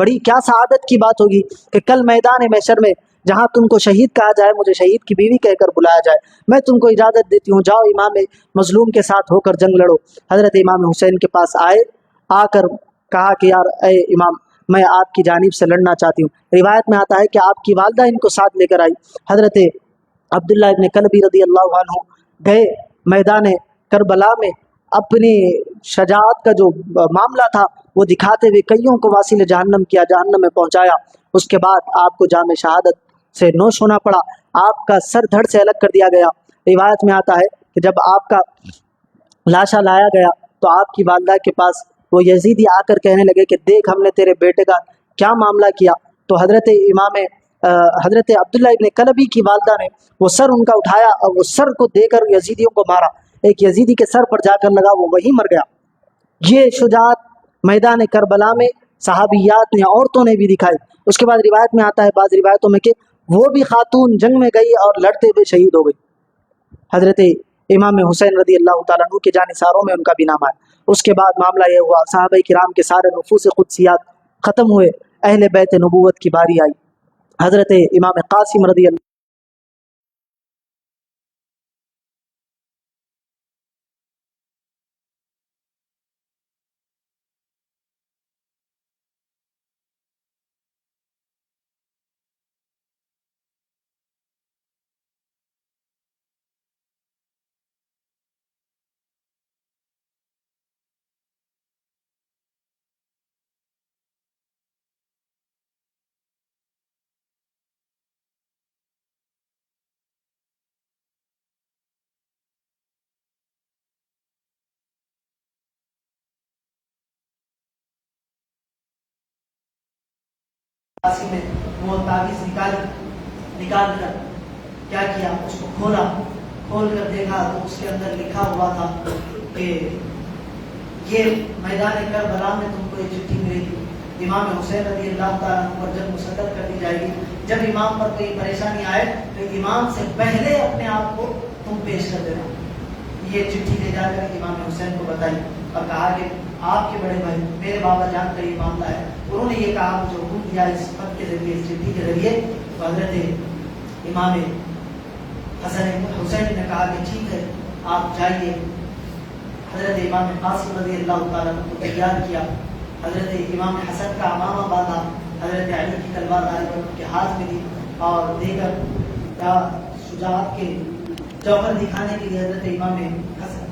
بڑی کیا سعادت کی بات ہوگی کہ کل میدان محشر میں جہاں تم کو شہید کہا جائے، مجھے شہید کی بیوی کہہ کر بلایا جائے، میں تم کو اجازت دیتی ہوں، جاؤ امام مظلوم کے ساتھ ہو کر جنگ لڑو۔ حضرت امام حسین کے پاس آئے، آ کر کہا کہ یار اے امام، میں آپ کی جانب سے لڑنا چاہتی ہوں۔ روایت میں آتا ہے کہ آپ کی والدہ ان کو ساتھ لے کر آئی۔ حضرت عبداللہ ابن کلبی رضی اللہ عنہ گئے میدان کربلا میں، اپنی شجاعت کا جو معاملہ تھا وہ دکھاتے ہوئے کئیوں کو واصل جہنم کیا، جہنم میں پہنچایا۔ اس کے بعد آپ کو جام شہادت سے نوش ہونا پڑا، آپ کا سر دھڑ سے الگ کر دیا گیا۔ روایت میں آتا ہے کہ جب آپ کا لاشا لایا گیا تو آپ کی والدہ کے پاس وہ یزیدی آ کر کہنے لگے کہ دیکھ ہم نے تیرے بیٹے کا کیا معاملہ کیا۔ تو حضرت عبداللہ ابن کلبی کی والدہ نے وہ سر ان کا اٹھایا اور وہ سر کو دے کر یزیدیوں کو مارا، ایک یزیدی کے سر پر جا کر لگا، وہ وہیں مر گیا۔ یہ شجاعت میدان کربلا میں صحابیات نے، عورتوں نے بھی دکھائی۔ اس کے بعد روایت میں آتا ہے، بعض روایتوں میں، کہ وہ بھی خاتون جنگ میں گئی اور لڑتے ہوئے شہید ہو گئی۔ حضرت امام حسین رضی اللہ تعالیٰ عنہ کے جانثاروں میں ان کا بھی نام ہے۔ اس کے بعد معاملہ یہ ہوا، صحابہ کرام کے سارے نفوس قدسیات ختم ہوئے، اہل بیت نبوت کی باری آئی۔ حضرت امام قاسم رضی اللہ قاسم نے وہ تعویذ نکال کر کیا کیا، اس کو کھول کر دیکھا تو اس کے اندر لکھا ہوا تھا کہ یہ میدان کربلا میں تم کو یہ چٹھی ملے گی، امام حسین رضی اللہ تعالیٰ عنہ پر جب مسلط کر دی جائے گی، جب امام پر کوئی پریشانی آئے تو امام سے پہلے اپنے آپ کو تم پیش کر دینا۔ یہ چٹھی لے جا کر امام حسین کو بتائی اور کہا کہ آپ کے بڑے بھائی میرے بابا جان کا یہ معاملہ ہے۔ انہوں نے یہ کہا، جو حکم دیا اس خط کے ذریعے، اس چٹھی کے ذریعے، تو حضرت امام حسن حسین نے کہا کہ ٹھیک ہے آپ جائیے۔ حضرت امام قاسم رضی اللہ تعالیٰ عنہ کو تیار کیا، حضرت امام حسن کا عمامہ باندھا، حضرت علی کی تلوار ڈال کر ان کے ہاتھ میں دی اور دے کر شجاعت کے جوہر دکھانے کے لیے حضرت امام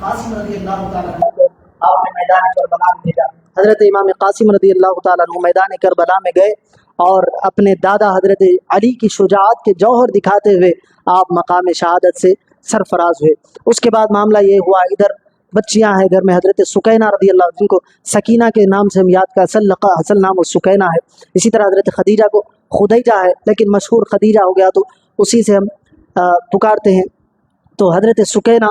قاسم رضی اللہ تعالیٰ عنہ کو آپ نے میدان کربلا میں بھیجا۔ حضرت امام قاسم رضی اللہ تعالیٰ عنہ میدان کربلا میں گئے اور اپنے دادا حضرت علی کی شجاعت کے جوہر دکھاتے ہوئے آپ مقام شہادت سے سرفراز ہوئے۔ اس کے بعد معاملہ یہ ہوا، ادھر بچیاں ہیں گھر میں، حضرت سکینہ رضی اللہ عنہ، جن کو سکینہ کے نام سے ہم یاد کا اصل نام سکینہ ہے۔ اسی طرح حضرت خدیجہ کو خدیجہ ہے لیکن مشہور خدیجہ ہو گیا تو اسی سے ہم پکارتے ہیں۔ تو حضرت سکینہ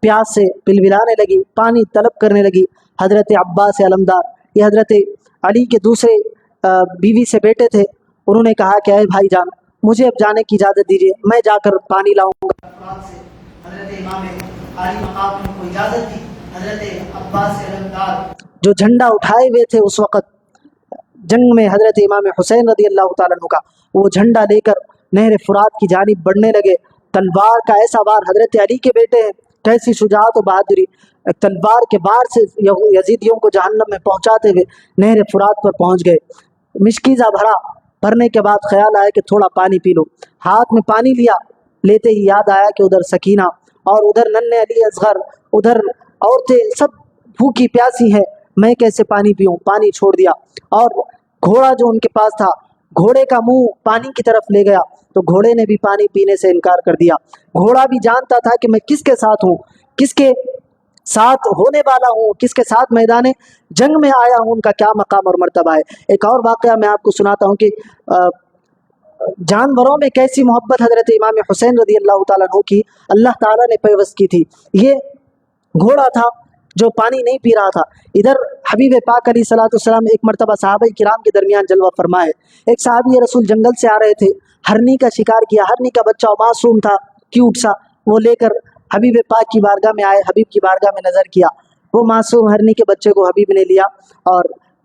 پیاس سے پلپلانے لگی، پانی طلب کرنے لگی۔ حضرت عباس علمدار، یہ حضرت علی کے دوسرے بیوی سے بیٹے تھے، انہوں نے کہا کہ اے بھائی جان مجھے اب جانے کی اجازت دیجیے، میں جا کر پانی لاؤں گا۔ حضرت امام علی مقام نے کو اجازت دی۔ حضرت عباس علمدار جو جھنڈا اٹھائے ہوئے تھے اس وقت جنگ میں حضرت امام حسین رضی اللہ تعالیٰ عنہ کا، وہ جھنڈا لے کر نہر فرات کی جانب بڑھنے لگے۔ تلوار کا ایسا وار، حضرت علی کے بیٹے ہیں، کیسی شجاعت و بہادری، تلوار کے وار سے یزیدیوں کو جہنم میں پہنچاتے ہوئے نہر فرات پر پہنچ گئے۔ مشکیزہ بھرنے کے بعد خیال آیا کہ تھوڑا پانی پی لو، ہاتھ میں پانی لیا، لیتے ہی یاد آیا کہ ادھر سکینہ اور ادھر ننھے علی اصغر، ادھر عورتیں سب بھوکی پیاسی ہیں، میں کیسے پانی پیوں؟ پانی چھوڑ دیا اور گھوڑا جو ان کے پاس تھا، گھوڑے کا منہ پانی کی طرف لے گیا تو گھوڑے نے بھی پانی پینے سے انکار کر دیا۔ گھوڑا بھی جانتا تھا کہ میں کس کے ساتھ ہوں، کس کے ساتھ ہونے والا ہوں، کس کے ساتھ میدان جنگ میں آیا ہوں، ان کا کیا مقام اور مرتبہ ہے۔ ایک اور واقعہ میں آپ کو سناتا ہوں کہ جانوروں میں کیسی محبت حضرت امام حسین رضی اللہ تعالیٰ عنہ کی اللہ تعالیٰ نے پیوست کی تھی۔ یہ گھوڑا تھا جو پانی نہیں پی رہا تھا، ادھر حبیب پاک علیہ الصلوۃ والسلام ایک مرتبہ صحابہ کرام کے درمیان جلوہ فرمائے۔ ایک صحابی رسول جنگل سے آ رہے تھے، ہرنی کا شکار کیا، ہرنی کا بچہ معصوم تھا، کیوٹ سا، وہ لے کر حبیب پاک کی بارگاہ میں آئے، حبیب کی بارگاہ میں نظر کیا، وہ معصوم ہرنی کے بچے کو حبیب نے لیا اور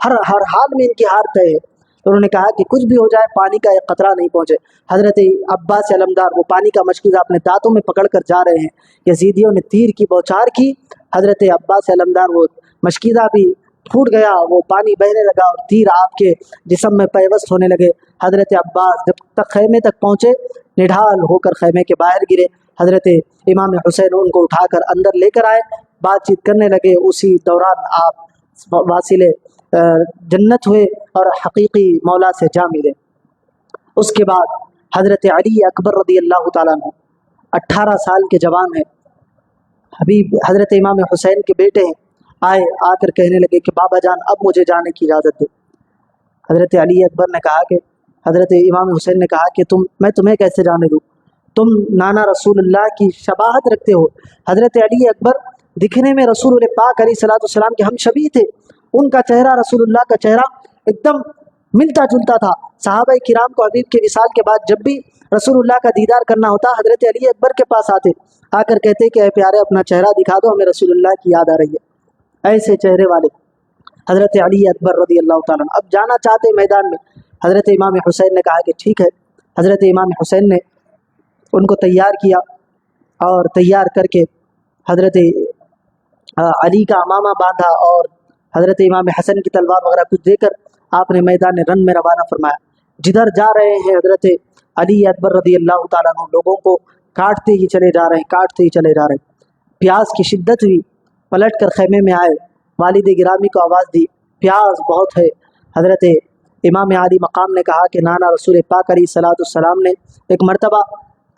ہر حال میں ان کی ہار طے ہے. تو انہوں نے کہا کہ کچھ بھی ہو جائے پانی کا ایک قطرہ نہیں پہنچے. حضرت عباس علمدار وہ پانی کا مشکیزہ اپنے دانتوں میں پکڑ کر جا رہے ہیں. یزیدیوں نے تیر کی بوچھار کی. حضرت عباس علمدار وہ مشکیزہ بھی پھوٹ گیا, وہ پانی بہنے لگا اور تیر آپ کے جسم میں پیوست ہونے لگے. حضرت عباس جب تک خیمے تک پہنچے نڈھال ہو کر خیمے کے باہر گرے. حضرت امام حسین ان کو اٹھا کر اندر لے کر آئے, بات چیت کرنے لگے. اسی دوران آپ واصل جنت ہوئے اور حقیقی مولا سے جا ملے. اس کے بعد حضرت علی اکبر رضی اللہ تعالیٰ عنہ 18 سال کے جوان ہیں, حبیب حضرت امام حسین کے بیٹے ہیں. آئے, آ کر کہنے لگے کہ بابا جان اب مجھے جانے کی اجازت دو. حضرت علی اکبر نے کہا کہ حضرت امام حسین نے کہا کہ میں تمہیں کیسے جانے دوں, تم نانا رسول اللہ کی شباہت رکھتے ہو. حضرت علی اکبر دکھنے میں رسول پاک علیہ الصلوۃ والسلام کے ہم شبیہ تھے. ان کا چہرہ رسول اللہ کا چہرہ ایک دم ملتا جلتا تھا. صحابہ کرام کو حبیب کے وصال کے بعد جب بھی رسول اللہ کا دیدار کرنا ہوتا حضرت علی اکبر کے پاس آتے, آ کر کہتے کہ اے پیارے اپنا چہرہ دکھا دو, ہمیں رسول اللہ کی یاد آ رہی ہے. ایسے چہرے والے حضرت علی اکبر رضی اللہ تعالیٰ عنہ اب جانا چاہتے میدان میں. حضرت امام حسین نے کہا کہ ٹھیک ہے. حضرت امام حسین نے ان کو تیار کیا اور تیار کر کے حضرت علی کا امامہ باندھا اور حضرت امام حسن کی تلوار وغیرہ کچھ دے کر آپ نے میدان رن میں روانہ فرمایا. جدھر جا رہے ہیں حضرت علی اکبر رضی اللہ تعالیٰ عنہ لوگوں کو کاٹتے ہی چلے جا رہے ہیں, کاٹتے ہی چلے جا رہے ہیں. پیاس کی شدت ہوئی, پلٹ کر خیمے میں آئے, والد گرامی کو آواز دی پیاس بہت ہے. حضرت امام عالی مقام نے کہا کہ نانا رسول پاک علیہ الصلوۃ والسلام نے ایک مرتبہ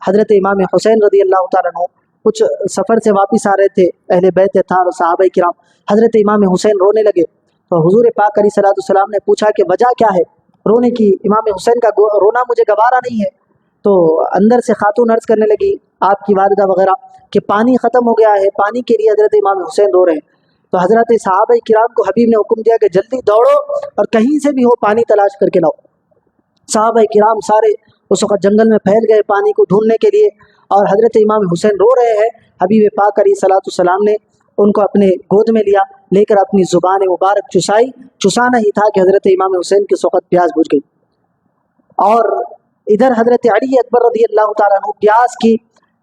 حضرت امام حسین رضی اللہ تعالیٰ عنہ کچھ سفر سے واپس آ رہے تھے, اہل بیت تھا اور صحابہ کرام. حضرت امام حسین رونے لگے تو حضور پاک علیہ الصلوۃ والسلام نے پوچھا کہ وجہ کیا ہے رونے کی؟ امام حسین کا رونا مجھے گوارا نہیں ہے. تو اندر سے خاتون عرض کرنے لگی آپ کی والدہ وغیرہ کہ پانی ختم ہو گیا ہے, پانی کے لیے حضرت امام حسین رو رہے ہیں. تو حضرت صحابہ کرام کو حبیب نے حکم دیا کہ جلدی دوڑو اور کہیں سے بھی ہو پانی تلاش کر کے لاؤ. صحابہ کرام سارے اس وقت جنگل میں پھیل گئے پانی کو ڈھونڈنے کے لیے, اور حضرت امام حسین رو رہے ہیں. حبیب پاک علیہ الصلوۃ والسلام نے ان کو اپنے گود میں لیا, لے کر اپنی زبان مبارک چسائی. چسانا ہی تھا کہ حضرت امام حسین کی اس وقت پیاس بجھ گئی. اور ادھر حضرت علی اکبر رضی اللہ تعالیٰ عنہ پیاس کی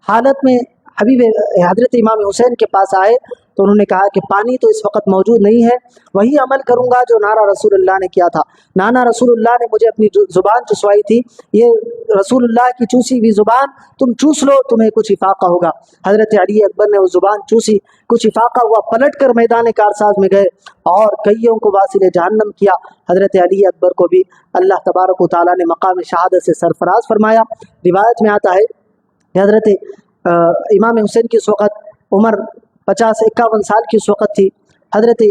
حالت میں حبیب حضرت امام حسین کے پاس آئے تو انہوں نے کہا کہ پانی تو اس وقت موجود نہیں ہے, وہی عمل کروں گا جو نانا رسول اللہ نے کیا تھا. نانا رسول اللہ نے مجھے اپنی زبان چسوائی تھی, یہ رسول اللہ کی چوسی ہوئی زبان تم چوس لو, تمہیں کچھ افاقہ ہوگا. حضرت علی اکبر نے وہ زبان چوسی, کچھ افاقہ ہوا, پلٹ کر میدان کارساز میں گئے اور کئیوں کو واصل جہنم کیا. حضرت علی اکبر کو بھی اللہ تبارک و تعالیٰ نے مقام شہادت سے سرفراز فرمایا. روایت میں آتا ہے کہ حضرت امام حسین کی اس وقت عمر 50-51 سال کی اس وقت تھی. حضرت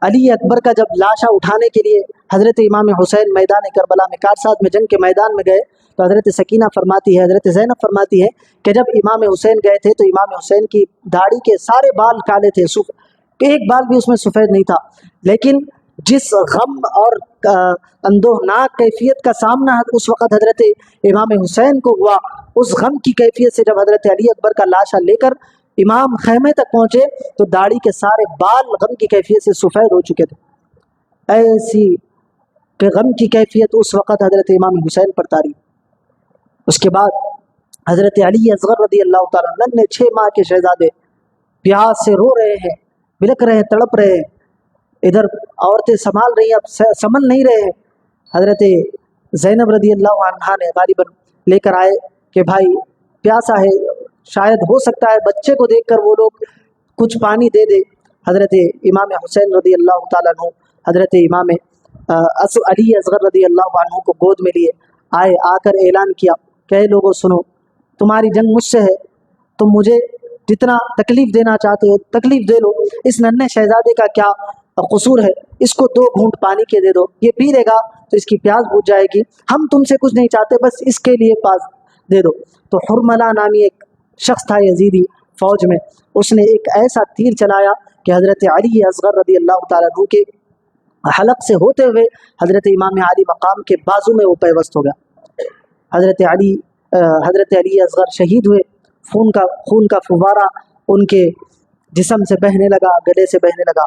علی اکبر کا جب لاشا اٹھانے کے لیے حضرت امام حسین میدان کربلا میں کارساز میں جنگ کے میدان میں گئے تو حضرت سکینہ فرماتی ہے, حضرت زینب فرماتی ہے کہ جب امام حسین گئے تھے تو امام حسین کی داڑھی کے سارے بال کالے تھے, ایک بال بھی اس میں سفید نہیں تھا. لیکن جس غم اور اندوہناک کیفیت کا سامنا اس وقت حضرت امام حسین کو ہوا, اس غم کی کیفیت سے جب حضرت علی اکبر کا لاشا لے کر امام خیمے تک پہنچے تو داڑھی کے سارے بال غم کی کیفیت سے سفید ہو چکے تھے. ایسی کہ غم کی کیفیت اس وقت حضرت امام حسین پر طاری. اس کے بعد حضرت علی اصغر رضی اللہ تعالیٰ عنہ نے 6 ماہ کے شہزادے پیاس سے رو رہے ہیں, بلک رہے ہیں, تڑپ رہے ہیں. ادھر عورتیں سنبھال رہی ہیں, اب سنبھل نہیں رہے ہیں. حضرت زینب رضی اللہ عنہا نے غالباً لے کر آئے کہ بھائی پیاسا ہے, شاید ہو سکتا ہے بچے کو دیکھ کر وہ لوگ کچھ پانی دے دے. حضرت امام حسین رضی اللہ تعالیٰ عنہ حضرت امام علی اصغر رضی اللہ عنہ کو گود میں لیے آئے, آ کر اعلان کیا کہ اے لوگوں سنو, تمہاری جنگ مجھ سے ہے, تم مجھے جتنا تکلیف دینا چاہتے ہو تکلیف دے لو. اس ننھے شہزادے کا کیا قصور ہے, اس کو 2 گھونٹ پانی کے دے دو, یہ پی لے گا تو اس کی پیاس بجھ جائے گی. ہم تم سے کچھ نہیں چاہتے, بس اس کے لیے پاس دے دو. تو حرملہ نامی ایک شخص تھا یزیدی فوج میں, اس نے ایک ایسا تیر چلایا کہ حضرت علی اصغر رضی اللہ تعالیٰ عنہ کے حلق سے ہوتے ہوئے حضرت امام علی مقام کے بازو میں وہ پیوست ہو گیا. حضرت علی اصغر شہید ہوئے. خون کا فوارہ ان کے جسم سے بہنے لگا, گلے سے بہنے لگا.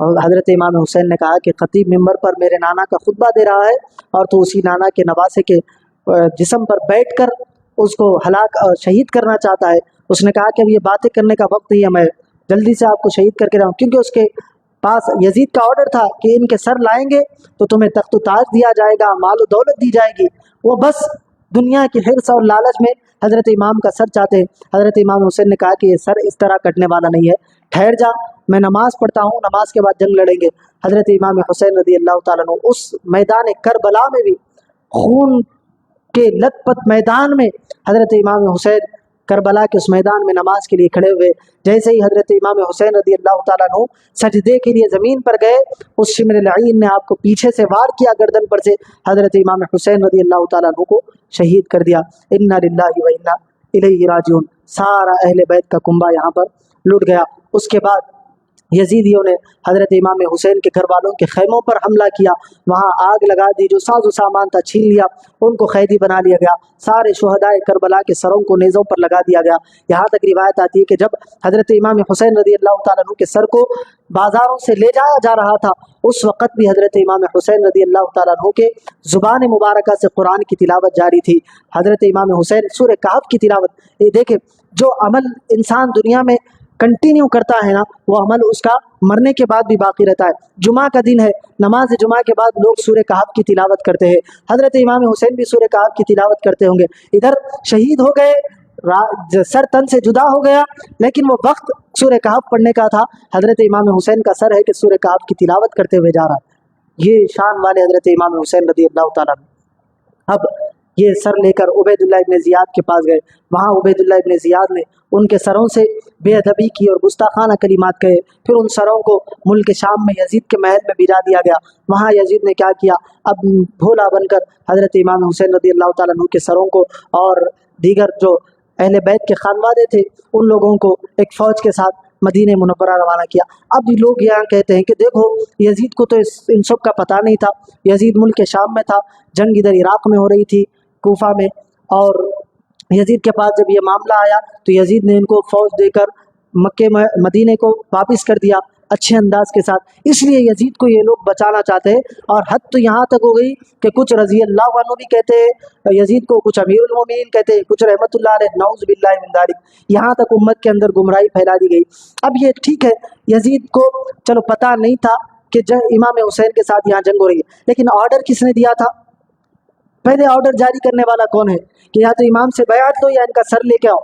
اور حضرت امام حسین نے کہا کہ خطیب منبر پر میرے نانا کا خطبہ دے رہا ہے اور تو اسی نانا کے نواسے کے جسم پر بیٹھ کر اس کو ہلاک شہید کرنا چاہتا ہے. اس نے کہا کہ اب یہ باتیں کرنے کا وقت نہیں ہے، میں جلدی سے آپ کو شہید کر کے رہا ہوں، کیونکہ اس کے پاس یزید کا آرڈر تھا کہ ان کے سر لائیں گے تو تمہیں تخت و تاج دیا جائے گا، مال و دولت دی جائے گی. وہ بس دنیا کی حرص اور لالچ میں حضرت امام کا سر چاہتے ہیں. حضرت امام حسین نے کہا کہ یہ سر اس طرح کٹنے والا نہیں ہے، ٹھہر جا، میں نماز پڑھتا ہوں، نماز کے بعد جنگ لڑیں گے. حضرت امام حسین رضی اللہ تعالیٰ عنہ اس میدان کربلا میں بھی، خون کے لت پت میدان میں، حضرت امام حسین کربلا کے اس میدان میں نماز کے لیے کھڑے ہوئے. جیسے ہی حضرت امام حسین رضی اللہ تعالیٰ عنہ سجدے کے لیے زمین پر گئے، اس شمر العین نے آپ کو پیچھے سے وار کیا گردن پر سے، حضرت امام حسین رضی اللہ تعالیٰ عنہ کو شہید کر دیا. انا للہ و انا الیہ راجعون. سارا اہل بیت کا کنبہ یہاں پر لٹ گیا. اس کے بعد یزیدیوں نے حضرت امام حسین کے گھر والوں کے خیموں پر حملہ کیا، وہاں آگ لگا دی، جو ساز و سامان تھا چھین لیا، ان کو قیدی بنا لیا گیا. سارے شہدائے کربلا کے سروں کو نیزوں پر لگا دیا گیا. یہاں تک روایت آتی ہے کہ جب حضرت امام حسین رضی اللہ تعالیٰ عنہ کے سر کو بازاروں سے لے جایا جا رہا تھا، اس وقت بھی حضرت امام حسین رضی اللہ تعالیٰ عنہ کے زبان مبارکہ سے قرآن کی تلاوت جاری تھی. حضرت امام حسین سورہ کہف کی تلاوت، یہ دیکھیں جو عمل انسان دنیا میں کنٹینیو کرتا ہے نا، وہ عمل اس کا مرنے کے بعد بھی باقی رہتا ہے. جمعہ کا دن ہے، نماز جمعہ کے بعد لوگ سورہ کہف کی تلاوت کرتے ہیں. حضرت امام حسین بھی سورہ کہف کی تلاوت کرتے ہوں گے. ادھر شہید ہو گئے، سر تن سے جدا ہو گیا، لیکن وہ وقت سورہ کہف پڑھنے کا تھا. حضرت امام حسین کا سر ہے کہ سورہ کہف کی تلاوت کرتے ہوئے جا رہا ہے. یہ شان والے حضرت امام حسین رضی اللہ تعالیٰ عنہ. اب یہ سر لے کر عبید اللہ ابن زیاد کے پاس گئے. وہاں عبید اللہ ابن زیاد نے ان کے سروں سے بے ادبی کی اور گستاخانہ کلمات کہے. پھر ان سروں کو ملک شام میں یزید کے محل میں بھجا دیا گیا. وہاں یزید نے کیا کیا، اب بھولا بن کر حضرت امام حسین رضی اللہ تعالیٰ عنہ کے سروں کو اور دیگر جو اہل بیت کے خانوادے تھے ان لوگوں کو ایک فوج کے ساتھ مدینہ منورہ روانہ کیا. اب لوگ یہاں کہتے ہیں کہ دیکھو یزید کو تو ان سب کا پتہ نہیں تھا، یزید ملک شام میں تھا، جنگ ادھر عراق میں ہو رہی تھی کوفہ میں، اور یزید کے پاس جب یہ معاملہ آیا تو یزید نے ان کو فوج دے کر مکے میں مدینے کو واپس کر دیا اچھے انداز کے ساتھ. اس لیے یزید کو یہ لوگ بچانا چاہتے ہیں. اور حد تو یہاں تک ہو گئی کہ کچھ رضی اللہ عنہ بھی کہتے ہیں یزید کو، کچھ امیر المومنین کہتے ہیں، کچھ رحمت اللہ علیہ، نعوذ باللہ من ذالک. یہاں تک امت کے اندر گمراہی پھیلا دی گئی. اب یہ ٹھیک ہے، یزید کو چلو پتہ نہیں تھا کہ امام حسین کے ساتھ یہاں جنگ ہو رہی ہے، لیکن آرڈر کس نے دیا تھا؟ پہلے آرڈر جاری کرنے والا کون ہے کہ یا تو امام سے بیعت دو یا ان کا سر لے کے آؤ؟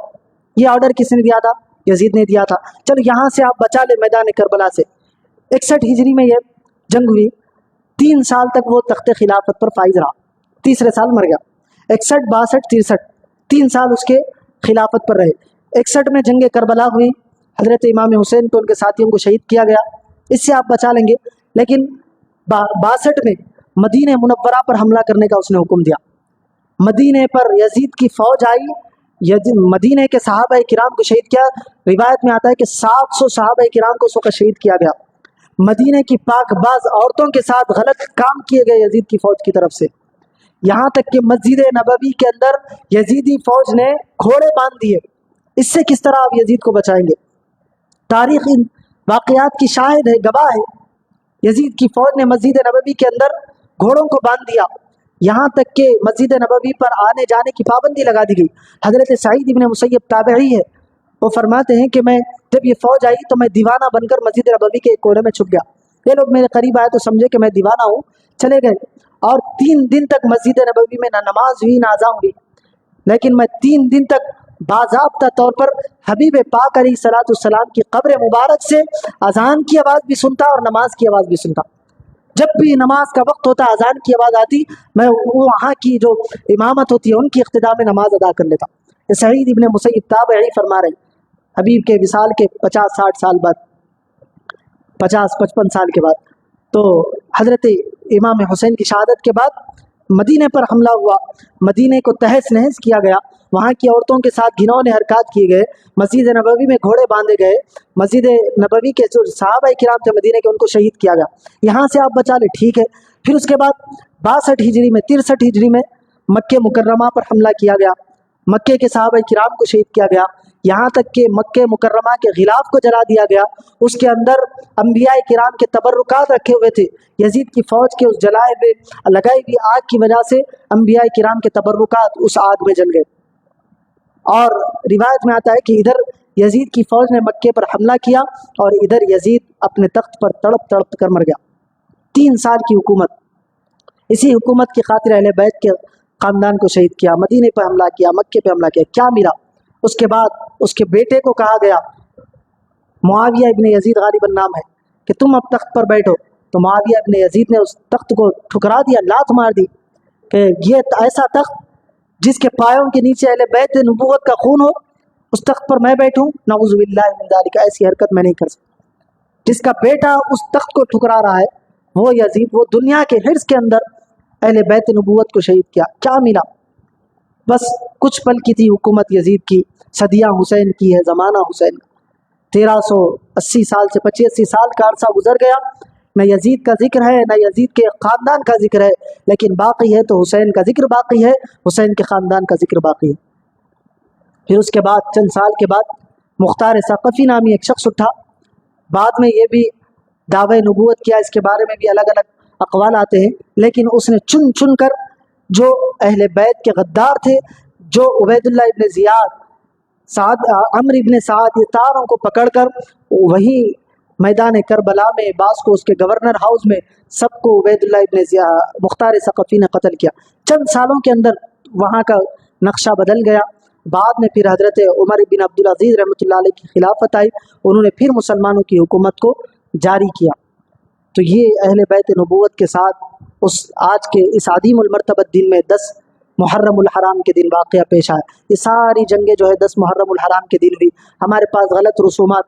یہ آرڈر کس نے دیا تھا؟ یزید نے دیا تھا. چلو یہاں سے آپ بچا لے میدان کربلا سے. 61 ہجری میں یہ جنگ ہوئی. 3 سال تک وہ تخت خلافت پر فائز رہا، تیسرے سال مر گیا. 61 62 63 3 سال اس کے خلافت پر رہے. 61 میں جنگ کربلا ہوئی، حضرت امام حسین کو ان کے ساتھیوں کو شہید کیا گیا. اس سے آپ بچا لیں گے. لیکن 62 میں مدینہ منورہ پر حملہ کرنے کا اس نے حکم دیا. مدینہ پر یزید کی فوج آئی، مدینہ کے صحابہ کرام کو شہید کیا. روایت میں آتا ہے کہ 700 صحابہ کرام کو اس وقت شہید کیا گیا. مدینہ کی پاک باز عورتوں کے ساتھ غلط کام کیے گئے یزید کی فوج کی طرف سے. یہاں تک کہ مسجد نبوی کے اندر یزیدی فوج نے گھوڑے باندھ دیے. اس سے کس طرح آپ یزید کو بچائیں گے؟ تاریخ ان واقعات کی شاہد ہے، گواہ ہے. یزید کی فوج نے مسجد نبوی کے اندر گھوڑوں کو باندھ دیا، یہاں تک کہ مسجد نبوی پر آنے جانے کی پابندی لگا دی گئی. حضرت سعید ابن مسیب تابعی ہے، وہ فرماتے ہیں کہ میں جب یہ فوج آئی تو میں دیوانہ بن کر مسجد نبوی کے ایک کونے میں چھپ گیا. یہ لوگ میرے قریب آئے تو سمجھے کہ میں دیوانہ ہوں، چلے گئے. اور 3 دن تک مسجد نبوی میں نہ نماز ہوئی نہ اذان ہوئی. لیکن میں 3 دن تک باضابطہ طور پر حبیب پاک علیہ الصلوۃ والسلام کی قبر مبارک سے اذان کی آواز بھی سنتا اور نماز کی آواز بھی سنتا. جب بھی نماز کا وقت ہوتا، اذان کی آواز آتی، میں وہاں کی جو امامت ہوتی ہے ان کی اقتداء میں نماز ادا کر لیتا. سعید ابن مسیب تابعی فرما رہے حبیب کے وصال کے 50-60 سال بعد، 50-55 سال کے بعد، تو حضرت امام حسین کی شہادت کے بعد مدینہ پر حملہ ہوا، مدینہ کو تہس نہس کیا گیا، وہاں کی عورتوں کے ساتھ گھنونے حرکات کیے گئے، مسجد نبوی میں گھوڑے باندھے گئے، مسجد نبوی کے جو صحابہ کرام تھے مدینہ کے ان کو شہید کیا گیا. یہاں سے آپ بچا لے، ٹھیک ہے. پھر اس کے بعد 62 ہجری میں 63 ہجری میں مکہ مکرمہ پر حملہ کیا گیا، مکے کے صحابہ کرام کو شہید کیا گیا. یہاں تک کہ مکہ مکرمہ کے غلاف کو جلا دیا گیا، اس کے اندر انبیاء کرام کے تبرکات رکھے ہوئے تھے۔ یزید کی فوج کے اس جلائے ہوئے لگائی ہوئی آگ کی وجہ سے انبیاء کرام کے تبرکات اس آگ میں جل گئے۔ اور روایت میں آتا ہے کہ ادھر یزید کی فوج نے مکے پر حملہ کیا اور ادھر یزید اپنے تخت پر تڑپ تڑپ کر مر گیا۔ 3 سال کی حکومت، اسی حکومت کی خاطر اہل بیت کے خاندان کو شہید کیا، مدینے پہ حملہ کیا، مکے پہ حملہ کیا، کیا ملا؟ اس کے بعد اس کے بیٹے کو کہا گیا، معاویہ ابن یزید غالباً نام ہے، کہ تم اب تخت پر بیٹھو، تو معاویہ ابن یزید نے اس تخت کو ٹھکرا دیا، لات مار دی کہ یہ ایسا تخت جس کے پایوں کے نیچے اہل بیت نبوت کا خون ہو، اس تخت پر میں بیٹھوں؟ نعوذ باللہ من ذالک، ایسی حرکت میں نہیں کر سکتا۔ جس کا بیٹا اس تخت کو ٹھکرا رہا ہے وہ یزید، وہ دنیا کے حرص کے اندر اہل بیت نبوت کو شہید کیا، کیا ملا؟ بس کچھ پل کی تھی حکومت یزید کی، صدیاں حسین کی ہے، زمانہ حسین کا۔ 1380 سال سے 85 سال کا عرصہ گزر گیا، نہ یزید کا ذکر ہے نہ یزید کے خاندان کا ذکر ہے، لیکن باقی ہے تو حسین کا ذکر باقی ہے، حسین کے خاندان کا ذکر باقی ہے۔ پھر اس کے بعد چند سال کے بعد مختار ثقفی نامی ایک شخص اٹھا، بعد میں یہ بھی دعوی نبوت کیا، اس کے بارے میں بھی الگ الگ اقوال آتے ہیں، لیکن اس نے چن چن کر جو اہل بیت کے غدار تھے، جو عبید اللہ ابن زیاد، عمرو ابن سعد، یہ تاروں کو پکڑ کر وہی میدان کربلا میں، بعض کو اس کے گورنر ہاؤس میں، سب کو عبید اللہ ابن زیاد مختار ثقفی نے قتل کیا۔ چند سالوں کے اندر وہاں کا نقشہ بدل گیا۔ بعد میں پھر حضرت عمر بن عبدالعزیز رحمۃ اللہ علیہ کی خلافت آئی، انہوں نے پھر مسلمانوں کی حکومت کو جاری کیا۔ تو یہ اہل بیت نبوت کے ساتھ اس آج کے اس عظیم المرتبت دن میں 10 محرم الحرام کے دن واقعہ پیش آیا۔ یہ ساری جنگیں جو ہے 10 محرم الحرام کے دن ہوئی۔ ہمارے پاس غلط رسومات،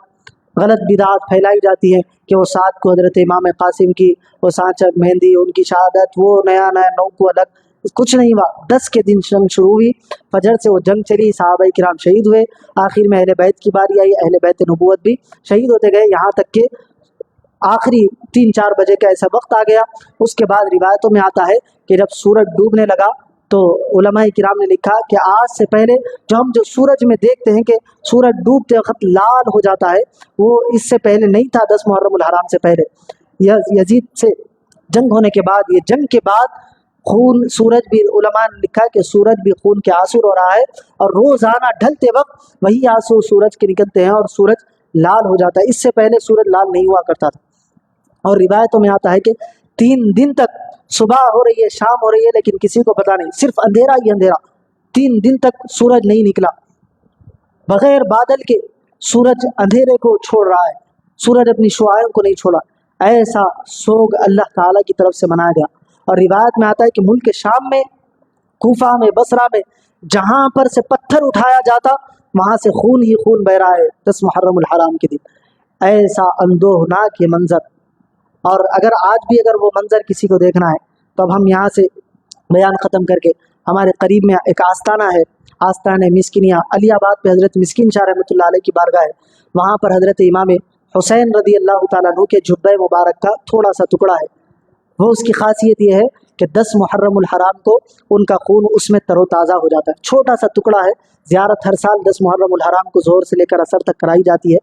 غلط بدعات پھیلائی جاتی ہیں کہ وہ 7 کو حضرت امام قاسم کی، وہ 7 مہندی، ان کی شہادت، وہ نیا 9 کو الگ، کچھ نہیں ہوا۔ 10 کے دن جنگ شروع ہوئی، فجر سے وہ جنگ چلی، صحابہ کرام شہید ہوئے، آخر میں اہل بیت کی باری آئی، اہل بیت نبوت بھی شہید ہوتے گئے، یہاں تک کہ آخری 3-4 بجے کا ایسا وقت آ گیا۔ اس کے بعد روایتوں میں آتا ہے کہ جب سورج ڈوبنے لگا تو علماء کرام نے لکھا کہ آج سے پہلے جو سورج میں دیکھتے ہیں کہ سورج ڈوبتے وقت لال ہو جاتا ہے، وہ اس سے پہلے نہیں تھا، 10 محرم الحرام سے پہلے۔ یزید سے جنگ ہونے کے بعد، یہ جنگ کے بعد خون، سورج بھی، علماء نے لکھا کہ سورج بھی خون کے آنسو رو رہا ہے، اور روزانہ ڈھلتے وقت وہی آنسو سورج کے نکلتے ہیں اور سورج لال ہو جاتا ہے۔ اس سے پہلے سورج لال نہیں ہوا کرتا تھا۔ اور روایتوں میں آتا ہے کہ 3 دن تک صبح ہو رہی ہے، شام ہو رہی ہے، لیکن کسی کو پتہ نہیں، صرف اندھیرا ہی اندھیرا، 3 دن تک سورج نہیں نکلا، بغیر بادل کے سورج اندھیرے کو چھوڑ رہا ہے، سورج اپنی شعاعوں کو نہیں چھوڑا۔ ایسا سوگ اللہ تعالیٰ کی طرف سے منایا گیا۔ اور روایت میں آتا ہے کہ ملک شام میں، کوفہ میں، بصرہ میں، جہاں پر سے پتھر اٹھایا جاتا وہاں سے خون ہی خون بہ رہا ہے 10 محرم الحرام کے دن۔ ایسا اندوہناک یہ منظر، اور اگر آج بھی اگر وہ منظر کسی کو دیکھنا ہے تو اب ہم یہاں سے بیان ختم کر کے، ہمارے قریب میں ایک آستانہ ہے، آستانہ مسکینیہ، علی آباد پہ حضرت مسکین شاہ رحمۃ اللہ علیہ کی بارگاہ ہے، وہاں پر حضرت امام حسین رضی اللہ تعالیٰ عنہ کے جبہ مبارک کا تھوڑا سا ٹکڑا ہے۔ وہ اس کی خاصیت یہ ہے کہ 10 محرم الحرام کو ان کا خون اس میں تر و تازہ ہو جاتا ہے، چھوٹا سا ٹکڑا ہے۔ زیارت ہر سال 10 محرم الحرام کو ظہر سے لے کر عصر تک کرائی جاتی ہے،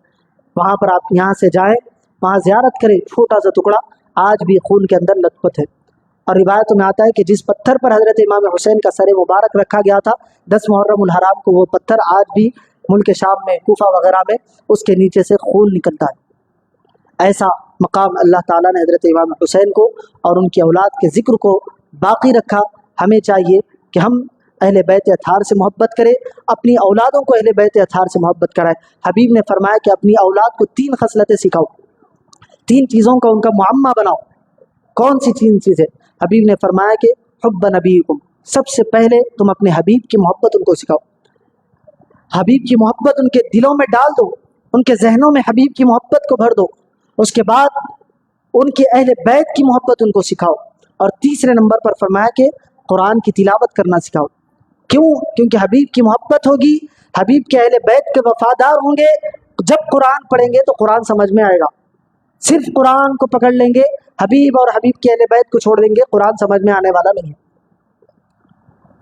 وہاں پر آپ یہاں سے جائیں، وہاں زیارت کریں، چھوٹا سا ٹکڑا آج بھی خون کے اندر لت پت ہے۔ اور روایتوں میں آتا ہے کہ جس پتھر پر حضرت امام حسین کا سر مبارک رکھا گیا تھا 10 محرم الحرام کو، وہ پتھر آج بھی ملک شام میں، کوفہ وغیرہ میں اس کے نیچے سے خون نکلتا ہے۔ ایسا مقام اللہ تعالیٰ نے حضرت امام حسین کو اور ان کی اولاد کے ذکر کو باقی رکھا۔ ہمیں چاہیے کہ ہم اہل بیت اطہار سے محبت کریں، اپنی اولادوں کو اہل بیت اطہار سے محبت کرائیں۔ حبیب نے فرمایا کہ اپنی اولاد کو 3 خصلتیں سکھاؤ، 3 چیزوں کا ان کا معمہ بناؤ۔ کون سی 3 چیزیں؟ حبیب نے فرمایا کہ حب نبیکم، سب سے پہلے تم اپنے حبیب کی محبت ان کو سکھاؤ، حبیب کی محبت ان کے دلوں میں ڈال دو، ان کے ذہنوں میں حبیب کی محبت کو بھر دو۔ اس کے بعد ان کے اہل بیت کی محبت ان کو سکھاؤ، اور تیسرے نمبر پر فرمایا کہ قرآن کی تلاوت کرنا سکھاؤ۔ کیوں؟ کیونکہ حبیب کی محبت ہوگی، حبیب کے اہل بیت کے وفادار ہوں گے، جب قرآن پڑھیں گے تو قرآن سمجھ میں آئے گا۔ صرف قرآن کو پکڑ لیں گے، حبیب اور حبیب کے اہل بیت کو چھوڑ دیں گے، قرآن سمجھ میں آنے والا نہیں ہے۔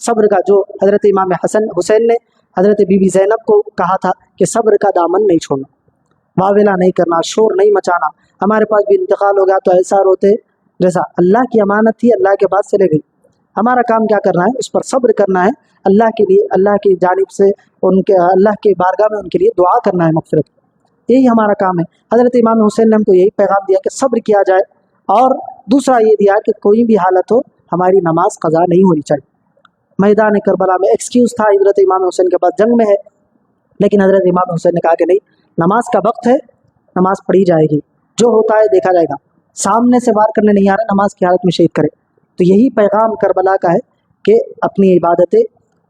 صبر کا جو حضرت امام حسن حسین نے حضرت بی بی زینب کو کہا تھا کہ صبر کا دامن نہیں چھوڑنا، واویلا نہیں کرنا، شور نہیں مچانا. ہمارے پاس بھی انتقال ہو گیا تو ایسا روتے جیسا اللہ کی امانت تھی اللہ کے پاس چلے گئی. ہمارا کام کیا کرنا ہے؟ اس پر صبر کرنا ہے، اللہ کے لیے اللہ کی جانب سے ان کے اللہ کے بارگاہ میں ان کے لیے دعا کرنا ہے مغفرت. یہی ہمارا کام ہے. حضرت امام حسین نے ہم کو یہی پیغام دیا کہ صبر کیا جائے، اور دوسرا یہ دیا کہ کوئی بھی حالت ہو ہماری نماز قضا نہیں ہونی چاہیے. میدان کربلا میں ایکسکیوز تھا حضرت امام حسین کے پاس، جنگ میں ہے، لیکن حضرت امام حسین نے کہا کہ نہیں، نماز کا وقت ہے، نماز پڑھی جائے گی، جو ہوتا ہے دیکھا جائے گا، سامنے سے وار کرنے نہیں آ رہا، نماز کی حالت میں شہید کرے. تو یہی پیغام کربلا کا ہے کہ اپنی عبادتیں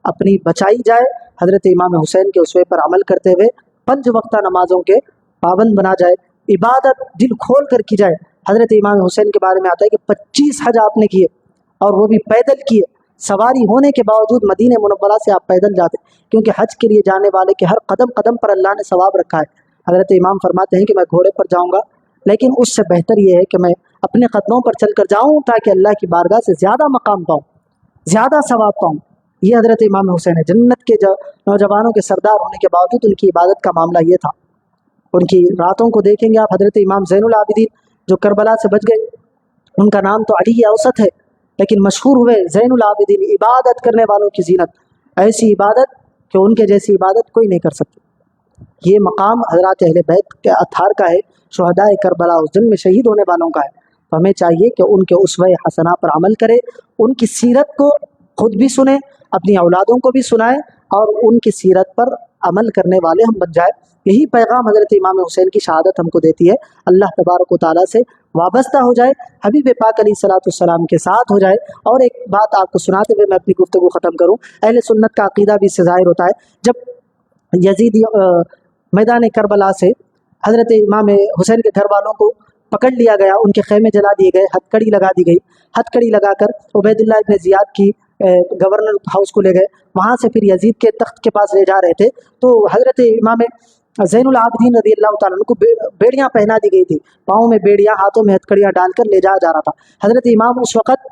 اپنی بچائی جائے، حضرت امام حسین کے اسوے پر عمل کرتے ہوئے 5 وقتہ نمازوں کے پابند بنا جائے، عبادت دل کھول کر کی جائے. حضرت امام حسین کے بارے میں آتا ہے کہ 25 حج آپ نے کیے، اور وہ بھی پیدل کیے. سواری ہونے کے باوجود مدینہ منورہ سے آپ پیدل جاتے، کیونکہ حج کے لیے جانے والے کے ہر قدم قدم پر اللہ نے ثواب رکھا ہے. حضرت امام فرماتے ہیں کہ میں گھوڑے پر جاؤں گا، لیکن اس سے بہتر یہ ہے کہ میں اپنے قدموں پر چل کر جاؤں تاکہ اللہ کی بارگاہ سے زیادہ مقام پاؤں، زیادہ ثواب پاؤں. یہ حضرت امام حسین ہے. جنت کے نوجوانوں کے سردار ہونے کے باوجود ان کی عبادت کا معاملہ یہ تھا. ان کی راتوں کو دیکھیں گے آپ. حضرت امام زین العابدین جو کربلا سے بچ گئے، ان کا نام تو علی اوسط ہے، لیکن مشہور ہوئے زین العابدین، عبادت کرنے والوں کی زینت. ایسی عبادت کہ ان کے جیسی عبادت کوئی نہیں کر سکتی. یہ مقام حضرات اہل بیت کے اطہار کا ہے، شہداء کربلا اس دن میں شہید ہونے والوں کا ہے. تو ہمیں چاہیے کہ ان کے اسوہ حسنہ پر عمل کرے، ان کی سیرت کو خود بھی سنیں، اپنی اولادوں کو بھی سنائیں، اور ان کی سیرت پر عمل کرنے والے ہم بن جائیں. یہی پیغام حضرت امام حسین کی شہادت ہم کو دیتی ہے. اللہ تبارک و تعالیٰ سے وابستہ ہو جائے، حبیب پاک علیہ الصلوۃ والسلام کے ساتھ ہو جائے. اور ایک بات آپ کو سناتے ہوئے میں اپنی گفتگو ختم کروں. اہل سنت کا عقیدہ بھی اس سے ظاہر ہوتا ہے. جب یزید میدان کربلا سے حضرت امام حسین کے گھر والوں کو پکڑ لیا گیا، ان کے خیمے جلا دیے گئے، ہتھ کڑی لگا دی گئی. ہتھ کڑی لگا کر عبید اللہ ابن زیاد کی گورنر ہاؤس کو لے گئے. وہاں سے پھر یزید کے تخت کے پاس لے جا رہے تھے تو حضرت امام زین العابدین رضی اللہ تعالیٰ عنہ کو بیڑیاں پہنا دی گئی تھی، پاؤں میں بیڑیاں، ہاتھوں میں ہتھ کڑیاں ڈال کر لے جایا جا رہا تھا. حضرت امام اس وقت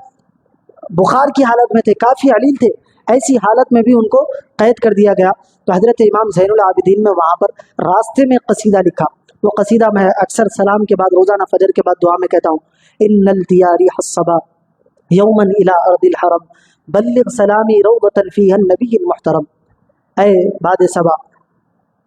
بخار کی حالت میں تھے، کافی علیل تھے. ایسی حالت میں بھی ان کو قید کر دیا گیا. تو حضرت امام زین العابدین نے وہاں پر راستے میں قصیدہ لکھا. وہ قصیدہ میں اکثر سلام کے بعد، روزانہ فجر کے بعد دعا میں کہتا ہوں: ان الدیار حصبا یوما الی ارض الحرم بلغ سلامی روضۃ فیہا النبی المحترم. اے باد صبا،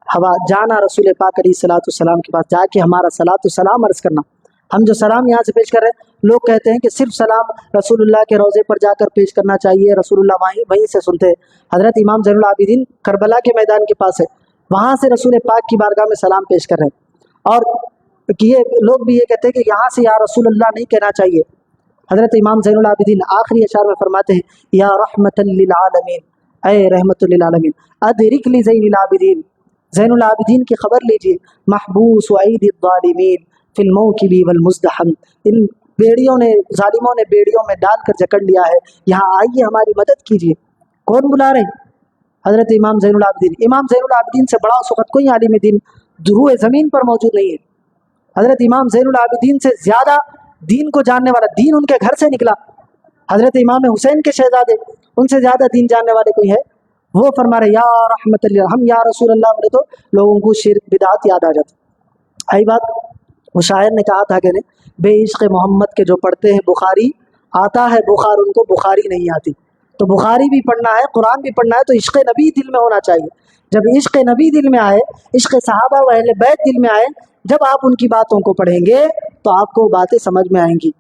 ہوا جانا رسول پاک علیہ الصلوۃ والسلام کے پاس جا کے ہمارا صلاۃ و سلام عرض کرنا. ہم جو سلام یہاں سے پیش کر رہے ہیں، لوگ کہتے ہیں کہ صرف سلام رسول اللہ کے روضے پر جا کر پیش کرنا چاہیے، رسول اللہ وہیں سے سنتے ہیں. حضرت امام زین العابدین کربلا کے میدان کے پاس ہے، وہاں سے رسول پاک کی بارگاہ میں سلام پیش کر رہے ہیں. اور یہ لوگ بھی یہ کہتے ہیں کہ یہاں سے یا رسول اللہ نہیں کہنا چاہیے. حضرت امام زین العابدین آخری اشعار میں فرماتے ہیں: یا رحمت للعالمین، اے رحمت للعالمین، ادرک لزین العابدین، زین العابدین کی خبر لیجیے، محبوس ایدی الظالمین فی الموکب والمزدحم. ان بیڑیوں نے، ظالموں نے بیڑیوں میں ڈال کر جکڑ لیا ہے، یہاں آئیے ہماری مدد کیجیے. کون بلا رہے ہیں؟ حضرت امام زین العابدین. امام زین العابدین سے بڑا اس وقت کوئی عالم دین روئے زمین پر موجود نہیں ہے. حضرت امام زین العابدین سے زیادہ دین کو جاننے والا، دین ان کے گھر سے نکلا. حضرت امام حسین کے شہزادے، ان سے زیادہ دین جاننے والے کوئی ہے؟ وہ فرما رہے یا رحمت اللہ. ہم یا رسول اللہ بولے تو لوگوں کو شرک بدعت یاد آ جاتی. آئی بات. وہ شاعر نے کہا تھا کہ بے عشق محمد کے جو پڑھتے ہیں بخاری، آتا ہے بخار ان کو بخاری نہیں آتی. تو بخاری بھی پڑھنا ہے، قرآن بھی پڑھنا ہے، تو عشق نبی دل میں ہونا چاہیے. جب عشق نبی دل میں آئے، عشق صحابہ و اہل بیت دل میں آئے، جب آپ ان کی باتوں کو پڑھیں گے تو آپ کو باتیں سمجھ میں آئیں گی.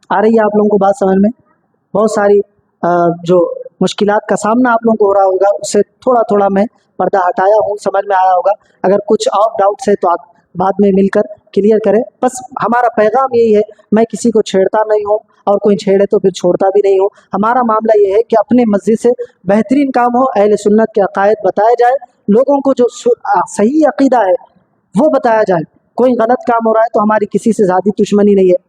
آ رہی ہے آپ لوگوں کو بات سمجھ میں؟ بہت ساری جو مشکلات کا سامنا آپ لوگوں کو ہو رہا ہوگا، اس سے تھوڑا تھوڑا میں پردہ ہٹایا ہوں، سمجھ میں آیا ہوگا. اگر کچھ آف ڈاؤٹس ہے تو آپ بعد میں مل کر کلیئر کریں. بس ہمارا پیغام یہی ہے، میں کسی کو چھیڑتا نہیں ہوں، اور کوئی چھیڑے تو پھر چھوڑتا بھی نہیں ہوں. ہمارا معاملہ یہ ہے کہ اپنے مسجد سے بہترین کام ہو، اہل سنت کے عقائد بتائے جائے، لوگوں کو جو صحیح عقیدہ ہے وہ بتایا جائے. کوئی غلط کام ہو رہا ہے تو ہماری کسی سے ذاتی دشمنی نہیں ہے.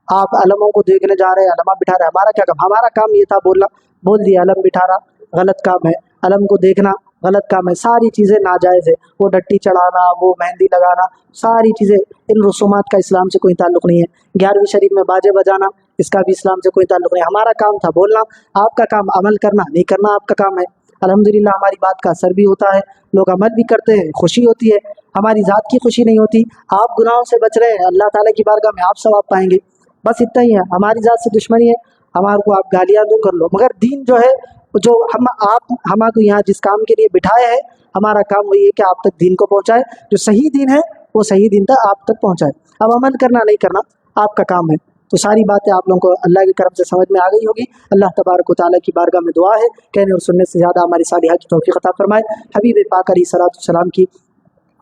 آپ علموں کو دیکھنے جا رہے ہیں، علمہ بٹھا رہے ہیں، ہمارا کیا کام؟ ہمارا کام یہ تھا بولنا، بول دیا علم بٹھانا غلط کام ہے. علم کو دیکھنا غلط کام ہے، ساری چیزیں ناجائز ہے، وہ ڈٹی چڑھانا، وہ مہندی لگانا، ساری چیزیں ان رسومات کا اسلام سے کوئی تعلق نہیں ہے۔ 11ویں شریف میں باجے بجانا، اس کا بھی اسلام سے کوئی تعلق نہیں۔ ہمارا کام تھا بولنا، آپ کا کام عمل کرنا، نہیں کرنا آپ کا کام ہے۔ الحمدللہ ہماری بات کا اثر بھی ہوتا ہے، لوگ عمل بھی کرتے ہیں، خوشی ہوتی ہے، ہماری ذات کی خوشی نہیں ہوتی۔ آپ گناہوں سے بچ رہے ہیں، اللہ تعالیٰ کی بارگاہ میں آپ ثواب پائیں گے، بس اتنا ہی ہے۔ ہماری ذات سے دشمنی ہے، ہمارے کو آپ گالیاں دو کر لو، مگر دین جو ہے، جو ہم کو یہاں جس کام کے لیے بٹھائے ہیں، ہمارا کام وہی ہے کہ آپ تک دین کو پہنچائے، جو صحیح دین ہے وہ صحیح دین تک آپ تک پہنچائے۔ اب عمل کرنا نہیں کرنا آپ کا کام ہے۔ تو ساری باتیں آپ لوگوں کو اللہ کی طرف سے سمجھ میں آ گئی ہوگی۔ اللہ تبارک و تعالیٰ کی بارگاہ میں دعا ہے کہنے اور سننے سے زیادہ ہماری صالحہ کی توفیق عطا فرمائے، حبیب پاک علیہ الصلوۃ والسلام کی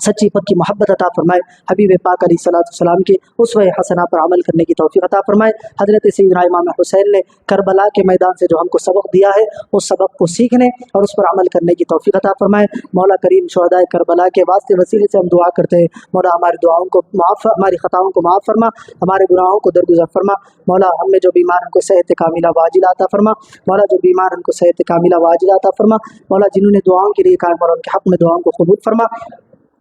سچی پکی محبت عطا فرمائے، حبیب پاک علیہ الصلوۃ والسلام کے اسوہ حسنہ پر عمل کرنے کی توفیق عطا فرمائے۔ حضرت سیدنا امام حسین نے کربلا کے میدان سے جو ہم کو سبق دیا ہے، اس سبق کو سیکھنے اور اس پر عمل کرنے کی توفیق عطا فرمائے۔ مولا کریم شہداء کربلا کے واسطے وسیلے سے ہم دعا کرتے ہیں، مولا ہماری دعاؤں کو معاف، ہماری خطاؤں کو معاف فرما، ہمارے گناہوں کو درگزر فرما۔ مولا ہم میں جو بیمار ان کو صحت کاملہ واجلہ عطا فرما، مولا جو بیمار ان کو صحت کاملہ واجلہ عطا فرما، مولا جنہوں نے دعاؤں کے لیے قائم اور ان کے حق میں دعاؤں کو قبول فرما۔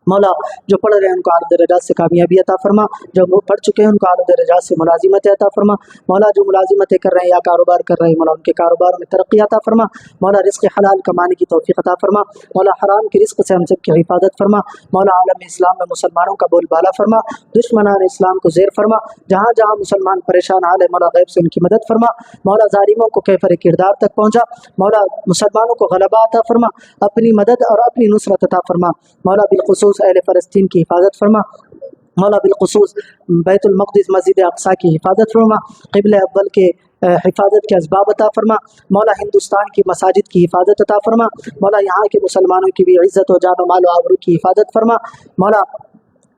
مولا جو پڑھ رہے ہیں ان کو اعلیٰ درجات سے کامیابی عطا فرما، جو وہ پڑھ چکے ہیں ان کو اعلیٰ درجات سے ملازمت عطا فرما۔ مولا جو ملازمتیں کر رہے ہیں یا کاروبار کر رہے ہیں، مولا ان کے کاروبار میں ترقی عطا فرما۔ مولا رزق حلال کمانے کی توفیق عطا فرما، مولا حرام کے رزق سے ہم سب کی حفاظت فرما۔ مولا عالم اسلام میں مسلمانوں کا بول بالا فرما، دشمنان اسلام کو زیر فرما، جہاں جہاں مسلمان پریشان حال ہے مولا غیب سے ان کی مدد فرما۔ مولا ظالموں کو کیفر کردار تک پہنچا، مولا مسلمانوں کو غلبہ عطا فرما، اپنی مدد اور اپنی نصرت عطا فرما۔ مولا بالخصوص اہل فلسطین کی حفاظت فرما، مولا بالخصوص بیت المقدس مسجد اقصیٰ کی حفاظت فرما، قبلہ اول کے حفاظت کے اسباب عطا فرما۔ مولا ہندوستان کی مساجد کی حفاظت عطا فرما، مولا یہاں کے مسلمانوں کی بھی عزت و جان و مال و آبرو کی حفاظت فرما۔ مولا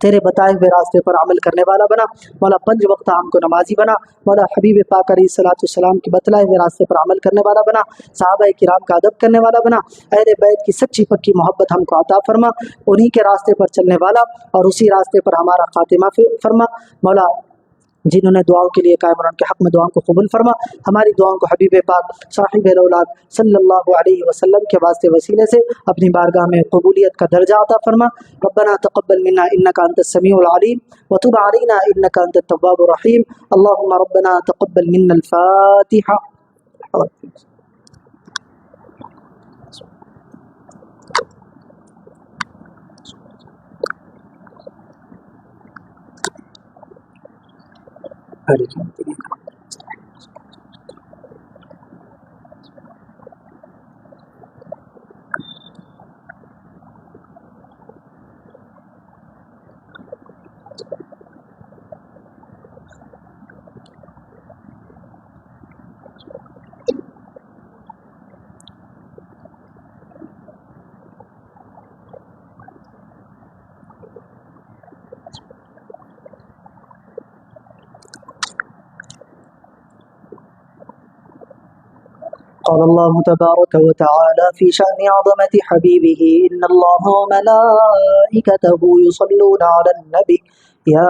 تیرے بتائے ہوئے راستے پر عمل کرنے والا بنا، مولا 5 وقت ہم کو نمازی بنا، مولا حبیب پاک علیہ الصلوۃ والسلام کی بتلائے ہوئے راستے پر عمل کرنے والا بنا، صحابہ کرام کا ادب کرنے والا بنا، اہل بیت کی سچی پکی محبت ہم کو عطا فرما، انہی کے راستے پر چلنے والا اور اسی راستے پر ہمارا خاتمہ فرما۔ مولا جنہوں نے دعاؤں کے لیے قائم اور ان کے حق میں دعاؤں کو قبول فرما، ہماری دعاؤں کو حبیب پاک صاحب الاولاد صلی اللہ علیہ وسلم کے واسطے وسیلے سے اپنی بارگاہ میں قبولیت کا درجہ عطا فرما۔ ربنا تقبل منا انک انت السمیع العلیم وتب علینا انک انت التواب الرحیم۔ اللهم ربنا تقبل منا الفاتحہ۔ قال الله تبارك وتعالى في شأن عظمة حبيبه إن الله وملائكته يصلون على النبي يا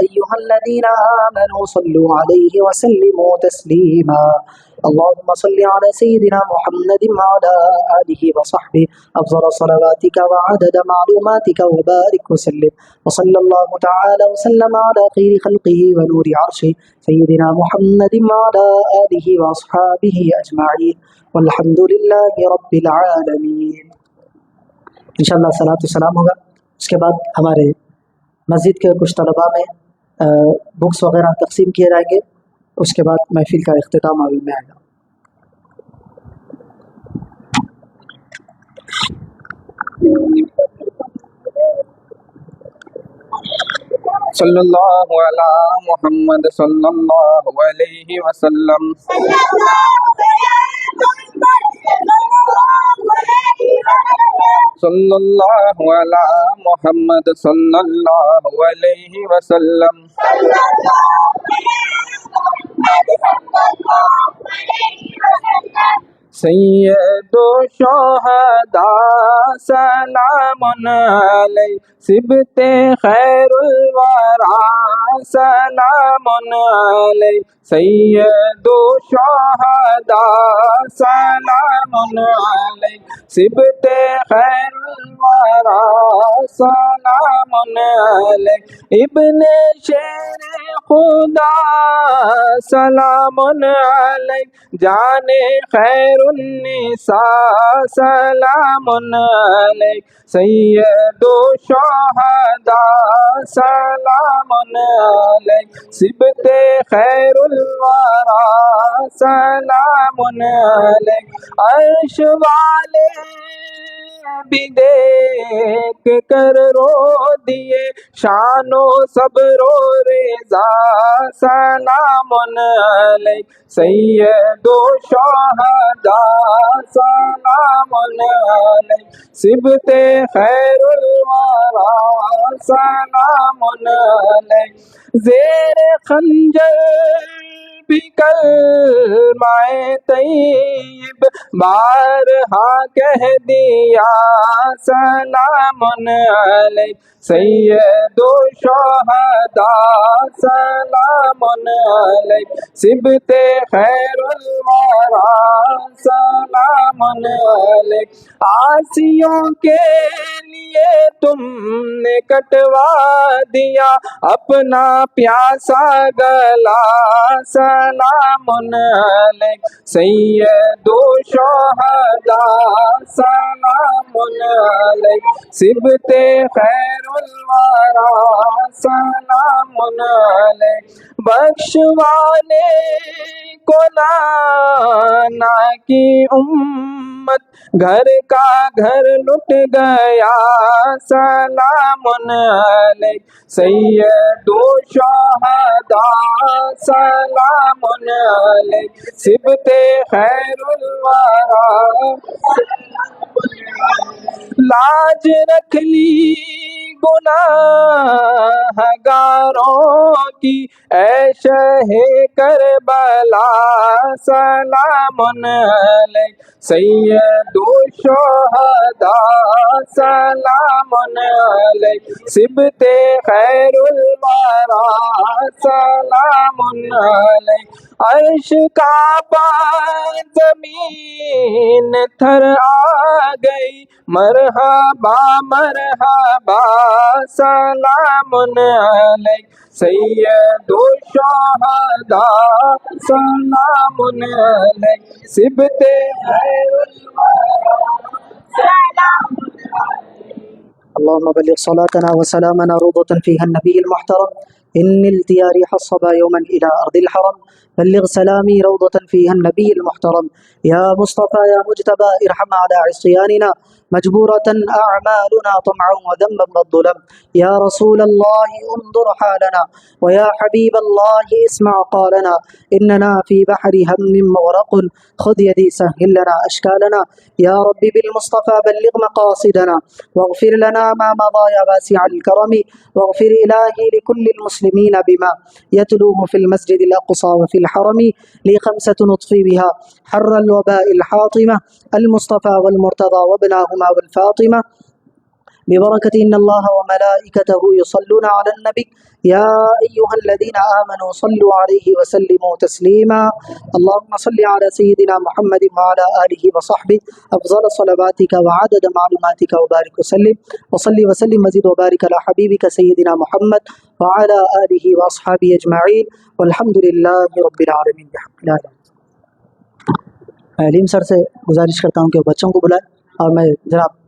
أيها الذين آمنوا صلوا عليه وسلموا تسليما اللهم صل على سيدنا محمد وعلى آله وصحبه أفضل صلواتك وعدد معلوماتك وبارك وسلم وصلى الله تعالى وسلم على خير خلقه ونور عرشه سيدنا محمد وعلى آله وأصحابه أجمعين والحمد لله رب العالمين۔ انشاءاللہ صلاۃ والسلام ہوگا، اس کے بعد ہمارے مسجد کے کچھ طلباء میں بکس وغیرہ تقسیم کیے جائیں گے، اس کے بعد محفل کا اختتام عمل میں آئے گا۔ صلی اللہ علی محمد صلی اللہ علیہ وسلم۔ صلی اللہ علی محمد صلی اللہ علیہ وسلم۔ سید الشہداء سلام علیہ، سبت خیر الورا سلام علیک سید الشہداء سلام علیک سبط خیر الورا سلام علیک ابن شیر خدا سلام علیک جان خیر النساء سلام علیک سید الشہداء سلام علیک سبط خیر الورا سلام علیک عرش والے بھی دیکھ کر رو دیے شان و صبر و رضا سلام علیک سید الشہداء سلام علیک سبط خیر الورا سلام علیک زیر خنجر بھی کلمہ طیب بارہا کہہ دیا سلام علیک سید الشہداء سلام علیک سبط خیر الورا سلام علیک عاصیوں کے لیے تم نے کٹوا دیا اپنا پیاسا گلا سلام علیک سید الشہداء سلام علیک سبط خیر الورا سلام علیک بخشوانے کو لانا کی امت گھر کا گھر لٹ گیا سلام علیک سید الشہداء سلام علیک سبط خیر الورا لاج رکھ لی گناہگاروں کی اے شہ کربلا سلام علیک سید الشہداء سلام علیک سبط خیر الورا سلام علیک عرش کا پان زمین تھر آ گئی مرحبا مرحبا سلام علیک سید الشہداء سلام علیک سبط خیر الورا سلام اللهم بلغ صلاتنا وسلامنا روضة فيها النبي المحترم إن التيا ريح الصبا يوما إلى أرض الحرم بلغ سلامي روضة فيها النبي المحترم يا مصطفى يا مجتبى ارحم على عصياننا مجبورة أعمالنا طمعا وذنبا والظلم يا رسول الله انظر حالنا ويا حبيب الله اسمع قالنا إننا في بحر هم مغرق خذ يدي سهل لنا أشكالنا يا رب بالمصطفى بلغ مقاصدنا واغفر لنا ما مضى يا واسع الكرم واغفر إلهي لكل المسلمين بما يتلوه في المسجد الأقصى وفي الحرم لي 5 نطفي بها حر الوباء الحاطمة المصطفى والمرتضى وابناهما والفاطمة ببركة إن الله وملائكته يصلون على النبي يا أيها الذين آمنوا صلوا عليه وسلموا تسليما اللهم صل على سيدنا محمد وعلى آله وصحبه أفضل صلواتك وعدد معلوماتك وبارك وسلم وسلم مزيد وبارك على حبيبك سيدنا محمد وعلى آله وأصحابه أجمعين والحمد لله رب العالمين بحق لا إله علیم سر سے گزارش کرتا ہوں کہ بچوں کو بلائیں اور میں جناب